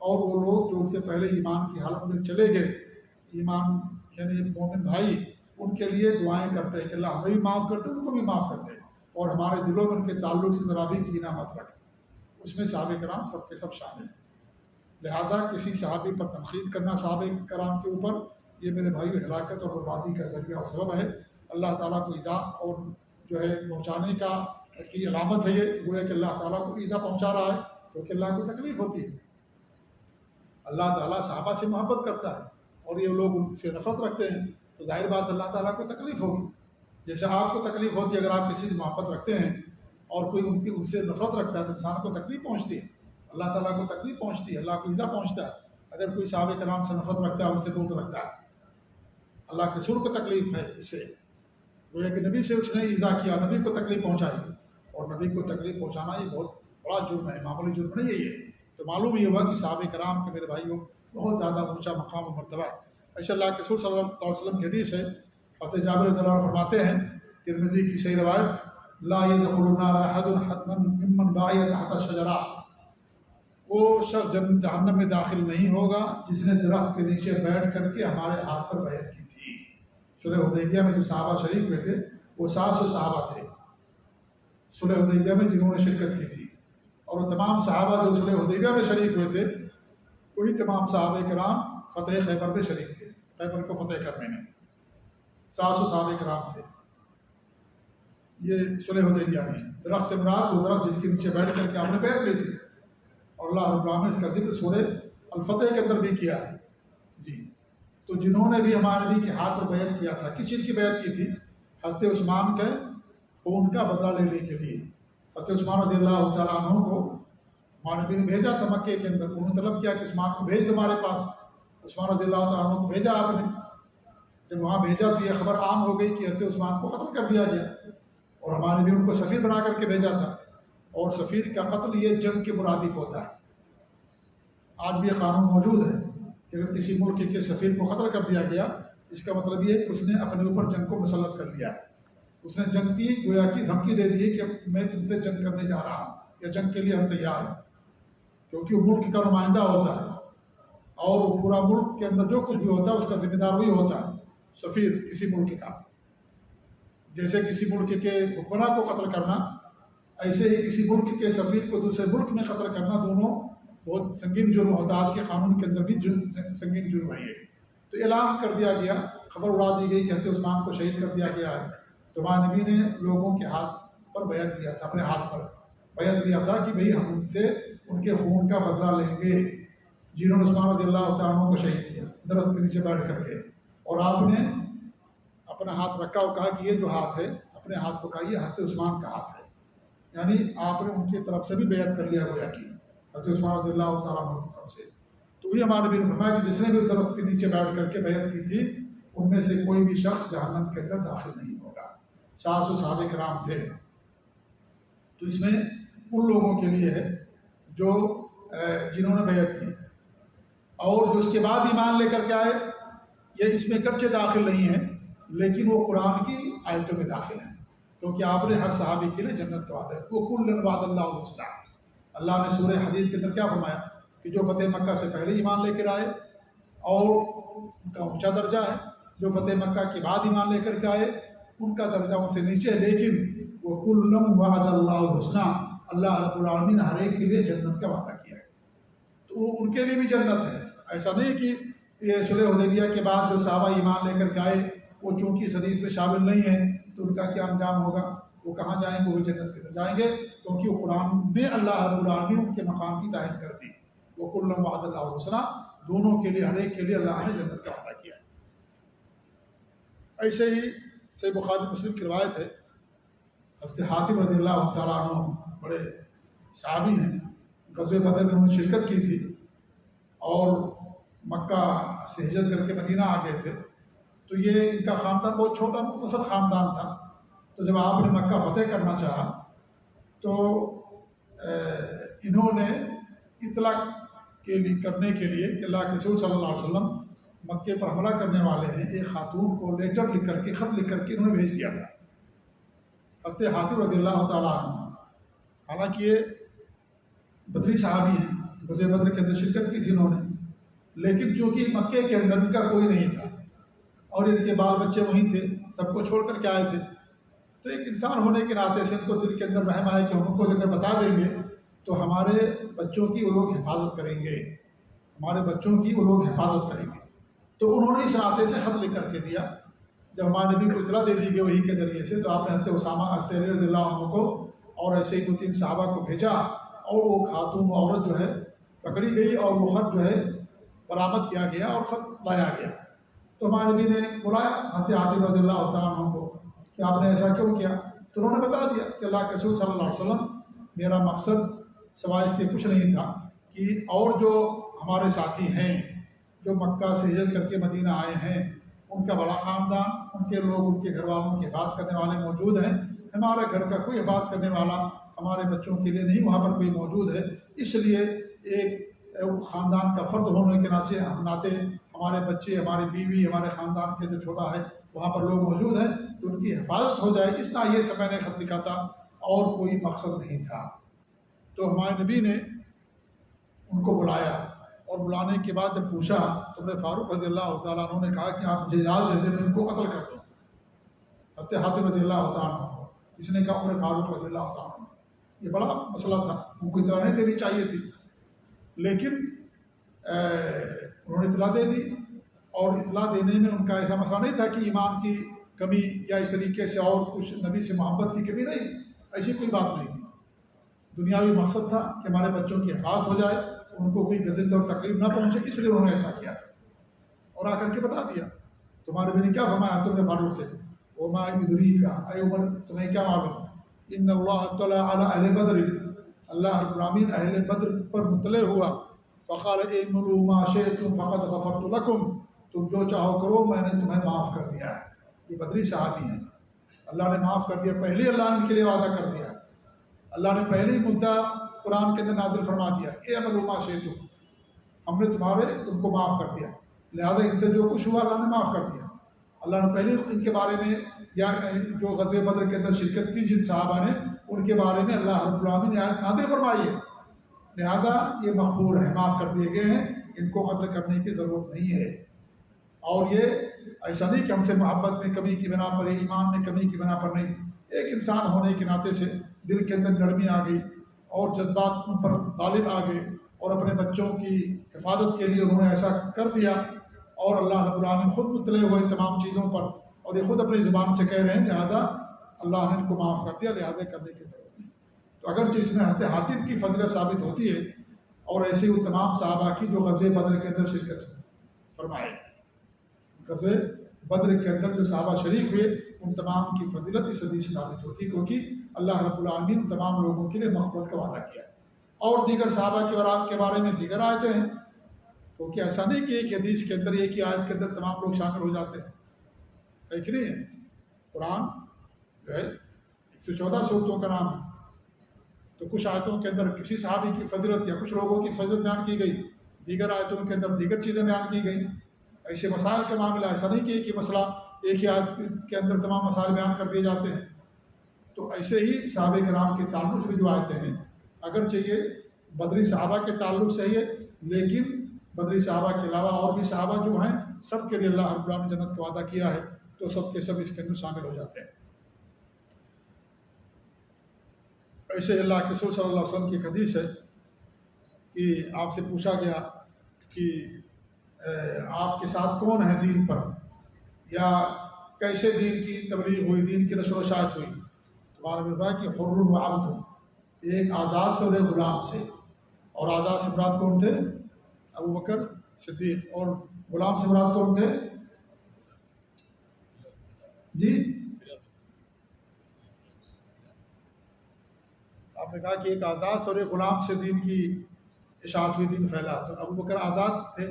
اور وہ لوگ جو ان سے پہلے ایمان کی حالت میں چلے گئے، ایمان یعنی مومن بھائی، ان کے لیے دعائیں کرتے ہیں کہ اللہ ہمیں بھی معاف کرتے، ان کو بھی معاف کرتے، اور ہمارے دلوں میں ان کے تعلق سے ذرا بھی کینہ مت رکھ۔ اس میں صحابہ کرام سب کے سب شامل ہیں۔ لہذا کسی صحابی پر تنقید کرنا صحابہ کرام کے اوپر، یہ میرے بھائیو ہلاکت اور بربادی کا ذریعہ اور سبب ہے۔ اللہ تعالیٰ کو ایذا اور جو ہے پہنچانے کی علامت ہے یہ، گویا کہ اللہ تعالیٰ کو ایذا پہنچا رہا ہے کیونکہ اللہ کو تکلیف ہوتی ہے۔ اللہ تعالیٰ صحابہ سے محبت کرتا ہے اور یہ لوگ ان سے نفرت رکھتے ہیں، تو ظاہر بات اللہ تعالیٰ کو تکلیف ہوگی۔ جیسے آپ کو تکلیف ہوتی ہے اگر آپ کسی سے محبت رکھتے ہیں اور کوئی ان سے نفرت رکھتا ہے تو انسان کو تکلیف پہنچتی ہے، اللہ تعالیٰ کو تکلیف پہنچتی ہے، اللہ کو ایذا پہنچتا ہے اگر کوئی صحابہ کرام سے نفرت رکھتا ہے، ان سے بغض رکھتا ہے۔ اللہ کے رسول کو تکلیف ہے اس سے، گویا کہ نبی سے اس نے ایذا کیا، نبی کو تکلیف پہنچائی، اور نبی کو تکلیف پہنچانا یہ بہت بڑا جرم ہے، معمولی جرم نہیں ہے یہ۔ تو معلوم یہ ہوا کہ صحابہ کرام کے میرے بھائیوں بہت زیادہ اونچا مقام و مرتبہ ہے۔ ایسے اللہ کے رسول صلی اللہ علیہ وسلم کی حدیث ہے، حضرت جابر رضی اللہ عنہ فرماتے ہیں، ترمذی کی صحیح روایت، لا يدخل النار احد حتما ممن بايع تحت الشجرہ، وہ شخص جہنم میں داخل نہیں ہوگا جس نے درخت کے نیچے بیٹھ کر کے ہمارے ہاتھ پر بیعت کی تھی۔ صلح حدیبیہ میں جو صحابہ شریک ہوئے تھے وہ 700 صحابہ تھے صلح حدیبیہ میں جنہوں نے شرکت کی تھی، اور وہ تمام صحابہ جو صلح حدیبیہ میں شریک ہوئے تھے وہی تمام صحابہ کرام فتح خیبر میں شریک تھے، خیبر کو فتح کرنے میں 700 صحابہ کرام تھے۔ یہ صلح حدیبیہ میں درخت سے مراد وہ درخت جس کے نیچے بیٹھ کر کے آپ نے بیعت لی تھی، اور اللہ رب العالمین نے اس کا ذکر سورہ الفتح کے اندر بھی کیا ہے۔ جی، تو جنہوں نے بھی ہمارے نبی کے ہاتھ پر بیعت کیا تھا، کس چیز کی بیعت کی تھی؟ حضرت عثمان کے خون کا بدلہ لینے کے لیے۔ حضرت عثمان رضی اللہ تعالیٰ عنہ کو ہمارے نبی نے بھیجا تھا مکے کے اندر، انہوں نے طلب کیا کہ عثمان کو بھیج دو ہمارے پاس۔ عثمان رضی اللہ تعالیٰ عنہ کو بھیجا آپ نے، جب وہاں بھیجا تو یہ خبر عام ہو گئی کہ حضرت عثمان کو قتل کر دیا گیا، اور ہمارے نبی ان کو سفیر بنا کر کے بھیجا تھا، اور سفیر کا قتل یہ جنگ کے مرادف ہوتا ہے۔ آج بھی یہ قانون موجود ہے کہ اگر کسی ملک کے سفیر کو قتل کر دیا گیا، اس کا مطلب یہ ہے کہ اس نے اپنے اوپر جنگ کو مسلط کر لیا، اس نے جنگ کی گویا کی دھمکی دے دی کہ میں تم سے جنگ کرنے جا رہا ہوں یا جنگ کے لیے ہم تیار ہیں، کیونکہ وہ ملک کا نمائندہ ہوتا ہے اور وہ پورا ملک کے اندر جو کچھ بھی ہوتا ہے اس کا ذمہ دار وہی ہوتا ہے، سفیر کسی ملک کا۔ جیسے کسی ملک کے حکمراں کو قتل کرنا، ایسے ہی کسی ملک کے سفیر کو دوسرے ملک میں قتل کرنا، دونوں بہت سنگین جرم ہوتا ہے۔ آج کے قانون کے اندر بھی سنگین جرم ہے یہ۔ تو اعلان کر دیا گیا، خبر اڑا دی گئی کہ حضرت عثمان کو شہید کر دیا گیا ہے، تو ہمارے نبی نے لوگوں کے ہاتھ پر بیعت لیا تھا، اپنے ہاتھ پر بیعت لیا تھا کہ بھئی ہم ان سے ان کے خون کا بدلہ لیں گے جنہوں نے عثمان رضی اللہ تعالیٰ عنہ کو شہید کیا درخت کے نیچے بیٹھ کر کے۔ اور آپ نے اپنا ہاتھ رکھا اور کہا کہ یہ جو ہاتھ ہے، اپنے ہاتھ کو کہا یہ حضرت عثمان کا ہاتھ ہے، یعنی آپ نے ان کی طرف سے بھی بیعت کر لیا گویا کہ حضرت عثمان رضی اللہ تعالیٰ عنہ کی طرف سے۔ تو وہی ہمارے نبی نے فرمایا کہ جس نے بھی درخت کے نیچے بیٹھ کر کے بیعت کی تھی ان میں سے کوئی بھی شخص جہنم کے اندر داخل نہیں ہوگا۔ 700 صحابہ کرام تھے، تو اس میں ان لوگوں کے لیے ہے جو جنہوں نے بیعت کی، اور جو اس کے بعد ایمان لے کر کے آئے، یہ اس میں گرچہ داخل نہیں ہیں لیکن وہ قرآن کی آیتوں میں داخل ہیں، کیونکہ آپ نے ہر صحابی کے لیے جنت کا وعدہ ہے۔ وَكُلًّا وَعَدَ اللَّهُ الْحُسْنَىٰ، اللہ نے سورہ حدید کے اندر کیا فرمایا کہ جو فتح مکہ سے پہلے ایمان لے کر آئے اور ان کا اونچا درجہ ہے، جو فتح مکہ کے بعد ایمان لے کر کے آئے ان کا درجہ ان سے نیچے ہے، لیکن وَكُلًّا وَعَدَ اللَّهُ الْحُسْنَىٰ، اللہ رب العالمین نے ہر ایک کے لیے جنت کا وعدہ کیا ہے، تو ان کے لیے بھی جنت ہے۔ ایسا نہیں کہ یہ صلح حدیبیہ کے بعد جو صحابہ ایمان لے کر کے آئے وہ چونکہ اس حدیث میں شامل نہیں ہیں تو ان کا کیا انجام ہوگا، وہ کہاں جائیں گے؟ وہ بھی جنت کی طرف جائیں گے، کیونکہ وہ قرآن میں اللہ رب العالمین ان کے مقام کی تائید کر دی۔ وَكُلًّا وَعَدَ اللَّهُ الْحُسْنَىٰ، دونوں کے لیے ہر ایک کے لیے اللہ نے جنت کا وعدہ کیا ہے۔ ایسے ہی صحیح بخاری مسلم کی روایت ہے، حضرت حاتم رضی اللہ تعالیٰ عنہ بڑے صحابی ہیں، غزوہ بدر میں انہوں نے شرکت کی تھی، اور مکہ سے ہجرت کر کے مدینہ آ گئے تھے، تو یہ ان کا خاندان بہت چھوٹا مختصر خاندان تھا۔ تو جب آپ نے مکہ فتح کرنا چاہا تو انہوں نے اطلاع کرنے کے لیے کہ اللہ کے رسول صلی اللہ علیہ وسلم مکے پر حملہ کرنے والے ہیں، ایک خاتون کو لیٹر لکھ کر کے، خط لکھ کر کے انہوں نے بھیج دیا تھا، حضرت حاتم رضی اللہ تعالیٰ عنہ۔ حالانکہ یہ بدری صحابی ہیں، غزوہ بدر کے اندر شرکت کی تھی انہوں نے، لیکن چونکہ مکے کے اندر ان کا کوئی نہیں تھا اور ان کے بال بچے وہیں تھے، سب کو چھوڑ کر کے آئے تھے، تو ایک انسان ہونے کے ناطے سے ان کو دل کے اندر رحم آئے کہ ہم ان کو اگر بتا دیں گے تو ہمارے بچوں کی وہ لوگ حفاظت کریں گے، ہمارے بچوں کی وہ لوگ حفاظت کریں گے۔ تو انہوں نے اس ناطے سے خط لکھ کر کے دیا۔ جب ہمارے نبی کو اطلاع دے دی گئی وحی کے ذریعے سے، تو آپ نے حضرت اسامہ، حضرت علی رضی اللہ عنہ کو اور ایسے ہی 2-3 صحابہ کو بھیجا، اور وہ خاتون عورت جو ہے پکڑی گئی اور وہ خط جو ہے برآمد کیا گیا اور خط لایا گیا۔ تو ہمارے نبی نے بلایا حضرت حاتم رضی اللہ تعالیٰ عنہ کو کہ آپ نے ایسا کیوں کیا؟ تو انہوں نے بتا دیا کہ اللہ کے رسول صلی اللہ علیہ وسلم، میرا مقصد سوائے اس کے کچھ نہیں تھا کہ اور جو ہمارے ساتھی ہیں جو مکہ سے ہجرت کر کے مدینہ آئے ہیں، ان کا بڑا خاندان، ان کے لوگ، ان کے گھر والوں کی حفاظت کرنے والے موجود ہیں، ہمارے گھر کا کوئی حفاظت کرنے والا ہمارے بچوں کے لیے نہیں وہاں پر کوئی موجود ہے، اس لیے ایک خاندان کا فرد ہونے کے ناطے ہمارے بچے، ہماری بیوی، ہمارے خاندان کے جو چھوٹا ہے وہاں پر لوگ موجود ہیں تو ان کی حفاظت ہو جائے، اس طرح یہ سے میں نے خط لکھا تھا، اور کوئی مقصد نہیں تھا۔ تو ہمارے نبی نے ان کو بلایا، اور بلانے کے بعد جب پوچھا تو عمر فاروق رضی اللہ تعالیٰ عنہ نے کہا کہ آپ مجھے اجازت دے دیں، میں ان کو قتل کر دوں، حضرت حاتم رضی اللہ تعالیٰ عنہ کو۔ اس نے کہا عمر فاروق رضی اللہ تعالیٰ عنہ، یہ بڑا مسئلہ تھا، ان کو اطلاع نہیں دینی چاہیے تھی، لیکن انہوں نے اطلاع دے دی، اور اطلاع دینے میں ان کا ایسا مسئلہ نہیں تھا کہ ایمان کی کمی یا اس طریقے سے اور کچھ نبی سے محبت کی کمی، نہیں، ایسی کوئی بات نہیں تھی۔ دنیاوی مقصد تھا کہ ہمارے بچوں کی حفاظت ہو جائے، ان کو کوئی غضب اور تکلیف نہ پہنچے، اس لیے انہوں نے ایسا کیا تھا، اور آ کر کے بتا دیا۔ تمہارے نبی نے کیا فرمایا تم نے فاروق سے؟ وما يدريك اے عمر تمہیں کیا معلوم، ان اللہ اطلع علی اہل بدر، اللہ رب العالمین اہل بدر پر مطلع ہوا، فقال اعملوا ما شئتم فقد غفرت لكم، تم جو چاہو کرو میں نے تمہیں معاف کر دیا ہے۔ یہ بدری صحابی ہیں، اللہ نے معاف کر دیا، پہلے ہی اللہ نے ان کے لیے وعدہ کر دیا، اللہ نے پہلے ہی مدعا قرآن کے اندر نازل فرما دیا، اعملوا ما شئتم، ہم نے تم کو معاف کر دیا، لہذا ان سے جو کچھ ہوا اللہ نے معاف کر دیا۔ اللہ نے پہلے ان کے بارے میں، یا جو غزوہ بدر کے اندر شرکت کی جن صحابہ نے، ان کے بارے میں اللہ رب العالمین نے آیت نازل فرمائی ہے، لہذا یہ مغفور ہے، معاف کر دیے گئے ہیں، ان کو قتل کرنے کی ضرورت نہیں ہے۔ اور یہ ایسا نہیں کہ ہم سے محبت میں کمی کی بنا پر، ایمان میں کمی کی بنا پر نہیں، ایک انسان ہونے کے ناطے سے دل کے اندر نرمی آ گئی اور جذبات ان پر غالب آ گئے، اور اپنے بچوں کی حفاظت کے لیے انہوں نے ایسا کر دیا، اور اللہ رب العالمین خود مطلع ہوئے ان تمام چیزوں پر، اور یہ خود اپنی زبان سے کہہ رہے ہیں، لہذا اللہ نے ان کو معاف کر دیا، لہذا کرنے کی ضرورت نہیں۔ تو اگرچہ اس میں حضرت حاتم کی فضیلت ثابت ہوتی ہے، اور ایسے وہ تمام صحابہ کی جو غزوہ بدر کے اندر شرکت فرمائے، غزوہ بدر کے اندر جو صحابہ شریک ہوئے ان تمام کی فضیلت اس حدیث سے ثابت ہوتی ہے، کیونکہ اللہ رب العالمین تمام لوگوں کے لیے مغفرت کا وعدہ کیا ہے۔ اور دیگر صحابہ کے بارے میں دیگر آیتیں ہیں، کیونکہ ایسا نہیں کہ ایک حدیث کے اندر، ایک ہی آیت کے اندر تمام لوگ شامل ہو جاتے ہیں، ہے کہ نہیں ہے؟ قرآن جو ہے 114 سورتوں کا نام ہے، تو کچھ آیتوں کے اندر کسی صحابی کی فضیلت یا کچھ لوگوں کی فضیلت بیان کی گئی، دیگر آیتوں کے اندر دیگر چیزیں بیان کی گئیں۔ ایسے مسائل کا معاملہ ایسا نہیں کہ ایک ہی مسئلہ ایک ہی آیت کے اندر تمام مسائل بیان کر دیے جاتے ہیں۔ تو ایسے ہی صحابہ کرام کے تعلق سے بھی جو آیتیں ہیں، اگرچہ یہ بدری صحابہ کے تعلق سے ہی ہے، لیکن بدری صحابہ کے علاوہ اور بھی صحابہ جو ہیں سب کے لیے اللہ رب العالمین نے جنت کا وعدہ کیا ہے، تو سب کے سب اس کے اندر شامل ہو جاتے ہیں۔ ایسے اللہ کے رسول صلی اللہ علیہ وسلم کی ایک حدیث ہے کہ آپ سے پوچھا گیا کہ آپ کے ساتھ کون ہے دین پر، یا کیسے دین کی تبلیغ ہوئی، دین کی نشر و اشاعت ہوئی، تو ہمارے میں کہ حر و عبد، ایک آزاد سے اور ایک غلام سے، اور آزاد سے مراد کون تھے؟ ابو بکر صدیق، اور غلام سے مراد کون تھے؟ جی آپ نے کہا کہ ایک آزاد سے اور ایک غلام سے دین کی اشاعت ہوئی، دین پھیلا، تو ابو بکر آزاد تھے،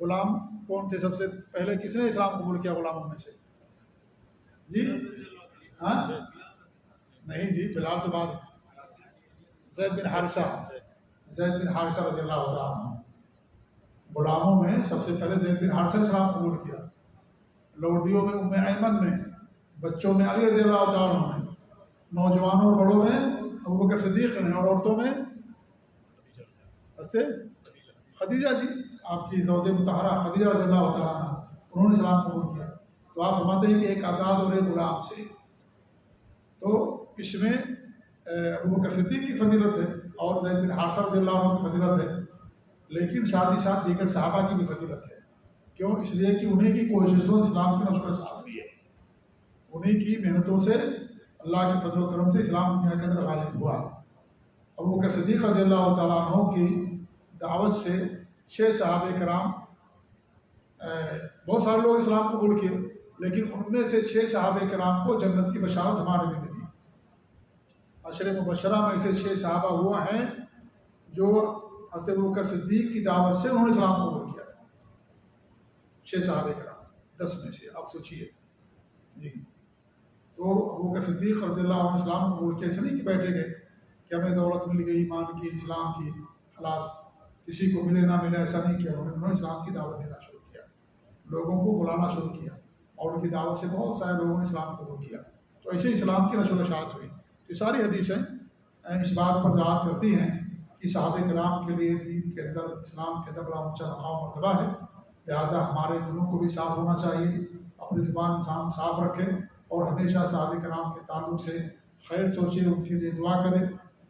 غلام کون تھے سب سے پہلے؟ کس نے اسلام قبول کیا غلاموں میں سے؟ جی ہاں نہیں جی، بلال تو بعد میں، زید بن حارثہ، زید بن حارثہ رضی اللہ تعالیٰ عنہ، غلاموں میں سب سے پہلے زید بن حارثہ نے اسلام قبول کیا، لوڈیوں میں ام ایمن نے، بچوں میں علی رضی اللہ تعالیٰ عنہ نے، نوجوانوں اور بڑوں میں ابوبکر صدیق نے، اور عورتوں میں خدیجہ جی، آپ کی زوج مطہرہ خدیجہ رضی اللہ تعالیٰ عنہ، انہوں نے اسلام قبول کیا۔ تو آپ فرماتے ہیں کہ ایک آزاد اور ایک غلام سے، تو اس میں ابوبکر صدیق کی فضیلت ہے اور زید بن حارثہ رضی اللہ عنہ کی فضیلت ہے، لیکن ساتھ ہی ساتھ دیگر صحابہ کی بھی فضیلت ہے۔ کیوں؟ اس لیے کہ انہیں کی کوششوں سے اسلام کی نشر و اشاعت ہوئی ہے، انہیں کی محنتوں سے اللہ کے فضل و کرم سے اسلام دنیا کے اندر غالب ہوا۔ ابوبکر صدیق رضی اللہ تعالیٰ عنہ کی دعوت سے 6 صحابہ کرام، بہت سارے لوگ اسلام قبول کیے، لیکن ان میں سے 6 صحابہ کرام کو جنت کی بشارت ہمارے نبی نے دی۔ عشر مبشرہ میں سے 6 صحابہ وہ ہیں جو حضرت ابوبکر صدیق کی دعوت سے انہوں نے اسلام قبول کیا تھا، 6 صحابہ کرام 10 میں سے، آپ سوچیے جی۔ تو ابوبکر صدیق رضی اللہ عنہ اسلام قبول کیا، اس نہیں کہ بیٹھے گئے کہ ہمیں دولت مل گئی، ایمان کی، اسلام کی، خلاص کسی کو ملے نہ ملے، ایسا نہیں کیا انہوں نے اسلام کی دعوت دینا شروع کیا، لوگوں کو بلانا شروع کیا، اور ان کی دعوت سے بہت سارے لوگوں نے اسلام قبول کیا، تو ایسے اسلام کی نشر و اشاعت ہوئی۔ یہ ساری حدیثیں اس بات پر دعوت کرتی ہیں کہ صحابہ کرام کے لیے دین کے اندر، اسلام کے اندر بڑا اونچا مقام مرتبہ ہے، لہٰذا ہمارے دلوں کو بھی صاف ہونا چاہیے، اپنی زبان انسان صاف رکھے، اور ہمیشہ صحابہ کرام کے تعلق سے خیر سوچے، ان کے لیے دعا کرے،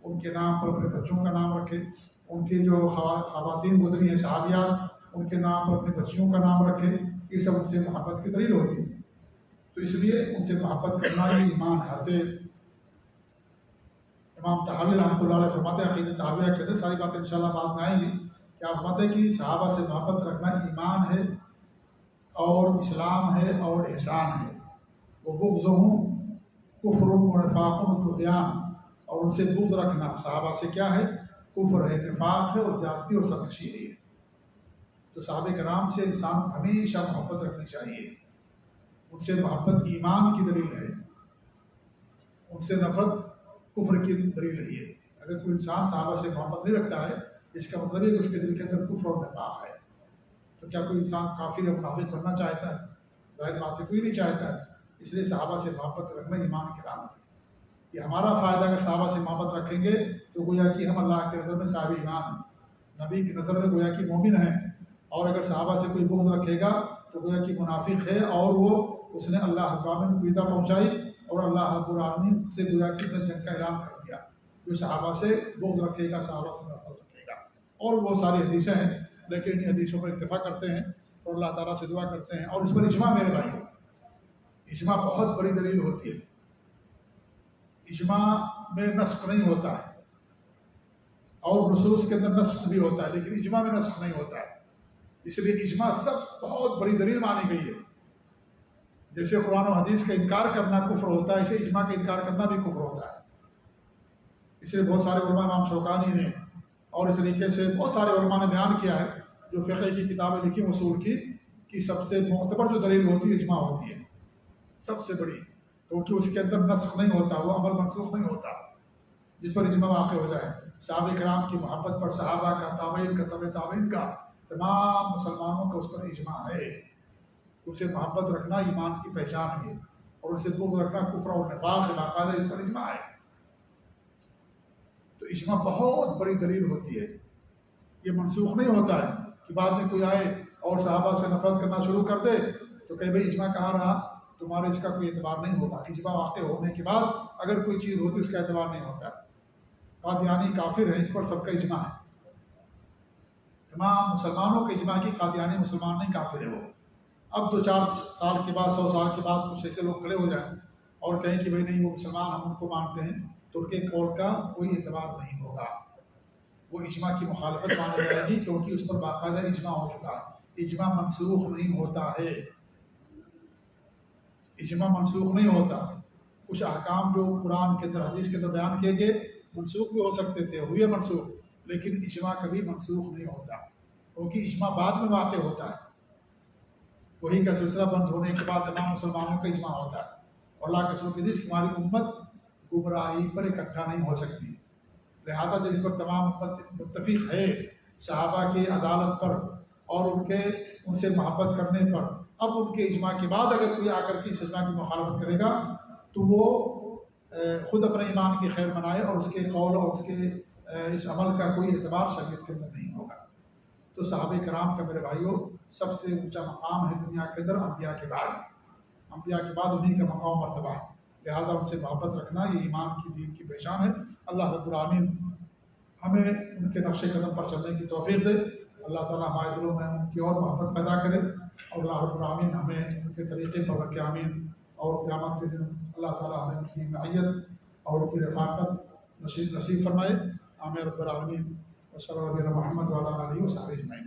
ان کے نام پر اپنے بچوں کا نام رکھے، ان کی جو خواتین گزری ہیں صحابیات، ان کے نام پر اپنے بچیوں کا نام رکھے، یہ سب ان سے محبت کی دلیل ہوتی ہے۔ تو اس لیے ان سے محبت کرنا یہ ایمان ہے۔ حضرت امام طحاوی رحمۃ اللہ علیہ فرماتے ہیں، عقیدہ طحاویہ کہتے ہیں، ساری باتیں انشاءاللہ بعد میں آئیں گی، کہ آپ فرماتے ہیں کہ صحابہ سے محبت رکھنا ایمان ہے اور اسلام ہے اور احسان ہے، وہ بغضهم کفر و نفاق و طغیان، اور ان سے بغض رکھنا صحابہ سے کیا ہے؟ کفر ہے، نفاق ہے، اور زیادتی اور سرکشی ہے۔ تو صحابہ کرام سے انسان کو ہمیشہ محبت رکھنی چاہیے، ان سے محبت ایمان کی دلیل ہے، ان سے نفرت کفر کی دلیل ہے۔ اگر کوئی انسان صحابہ سے محبت نہیں رکھتا ہے، اس کا مطلب ہے کہ اس کے دل کے اندر کفر اور نفاق ہے۔ تو کیا کوئی انسان کافر یا منافق بننا چاہتا ہے؟ ظاہر بات ہے کوئی نہیں چاہتا ہے۔ اس لیے صحابہ سے محبت رکھنا ایمان کی علامت ہے۔ یہ ہمارا فائدہ، اگر صحابہ سے محبت رکھیں گے تو گویا کہ ہم اللہ کی نظر میں صاحب ایمان ہیں، نبی کی نظر میں گویا کہ مومن ہیں، اور اگر صحابہ سے کوئی بغض رکھے گا تو گویا کہ منافق ہے، اور وہ اس نے اللہ رب العالمین کو ایذا پہنچائی، اور اللہ رب العالمین سے گویا کہ اس نے جنگ کا اعلان کر دیا۔ جو صحابہ سے بغض رکھے گا، صحابہ سے نفرت رکھے گا۔ اور وہ ساری حدیثیں ہیں، لیکن ان حدیثوں پر اکتفا کرتے ہیں اور اللہ تعالیٰ سے دعا کرتے ہیں، اور اس پر اجماع میرے بھائی، اجماع بہت بڑی دلیل ہوتی ہے۔ اجماع میں نسخ نہیں ہوتا ہے، اور نصوص کے اندر نسخ بھی ہوتا ہے، لیکن اجماع میں نسخ نہیں ہوتا ہے۔ اس لیے اجماع سب بہت بڑی دلیل مانی گئی ہے۔ جیسے قرآن و حدیث کا انکار کرنا کفر ہوتا ہے، اسے اجماع کا انکار کرنا بھی کفر ہوتا ہے۔ اس لیے بہت سارے علماء، امام شوکانی نے اور اس طریقے سے بہت سارے علماء نے بیان کیا ہے، جو فقہ کی کتابیں لکھی اصول کی، کہ سب سے معتبر جو دلیل ہوتی ہے اجماع ہوتی ہے، سب سے بڑی، کیونکہ اس کے اندر نسخ نہیں ہوتا، وہ عمل منسوخ نہیں ہوتا، جس پر اجماع واقع ہو جائے۔ صحابہ کرام کی محبت پر صحابہ کا، تابعین کا، تبع تابعین کا، تمام مسلمانوں کا اس پر اجماع ہے۔ ان سے محبت رکھنا ایمان کی پہچان ہے، اور ان سے بغض رکھنا کفر اور نفاق ہے، باقاعدہ اس پر اجماع ہے۔ تو اجماع بہت بڑی دلیل ہوتی ہے، یہ منسوخ نہیں ہوتا ہے کہ بعد میں کوئی آئے اور صحابہ سے نفرت کرنا شروع کر دے تو کہ بھائی اجماع کہاں رہا، تمہارے اس کا کوئی اعتبار نہیں ہوگا۔ اجماع واقع ہونے کے بعد اگر کوئی چیز ہوتی اس کا اعتبار نہیں ہوتا۔ قادیانی کافر ہیں، اس پر سب کا اجماع ہے، تمام مسلمانوں کے اجماع کی قادیانی مسلمان نہیں، کافر ہے وہ۔ اب 2-4 سال کے بعد، 100 سال کے بعد کچھ ایسے لوگ کھڑے ہو جائیں اور کہیں کہ بھائی نہیں وہ مسلمان، ہم ان کو مانتے ہیں، تو ان کے قول کا کوئی اعتبار نہیں ہوگا، وہ اجماع کی مخالفت مانی جائے گی، کیونکہ اس پر باقاعدہ اجماع ہو چکا ہے۔ اجماع منسوخ نہیں ہوتا ہے، اجماع منسوخ نہیں ہوتا۔ کچھ احکام جو قرآن کے اندر، حدیث کے اندر بیان کیے گئے، منسوخ بھی ہو سکتے تھے، ہوئے منسوخ، لیکن اجماع کبھی منسوخ نہیں ہوتا۔ کیونکہ اجماع بعد میں واقع ہوتا ہے، وہی کا سلسلہ بند ہونے کے بعد تمام مسلمانوں کا اجماع ہوتا ہے. اور اللہ کے رسول کی حدیث کہ ہماری امت گمراہی پر اکٹھا نہیں ہو سکتی. لہذا جب اس پر تمام امت متفق ہے صحابہ کی عدالت پر اور ان سے محبت کرنے پر، اب ان کے اجماع کے بعد اگر کوئی آ کر کے اس اجماع کی مخالفت کرے گا تو وہ خود اپنے ایمان کی خیر منائے اور اس کے قول اور اس کے اس عمل کا کوئی اعتبار شریعت کے اندر نہیں ہوگا. تو صحابہ کرام کا میرے بھائیوں سب سے اونچا مقام ہے دنیا کے اندر انبیاء کے بعد. انبیاء کے بعد انہیں کا مقام مرتبہ ہے، لہٰذا ان سے محبت رکھنا یہ ایمان کی دین کی پہچان ہے. اللہ رب العالمین ہمیں ان کے نقش قدم پر چلنے کی توفیق دے. اللہ تعالیٰ ہمارے دلوں میں ان کی اور محبت پیدا کرے، اور اللہ رب العالمین ہمیں ان کے طریقے پر رکھے. آمین. اور قیامت کے دن اللہ تعالیٰ ہمیں ان کی معیت اور ان کی رفاقت نصیب فرمائے. آمین رب العالمین. وصلی اللہ علیہ محمد وعلی آلہ وصحبہ اجمعین.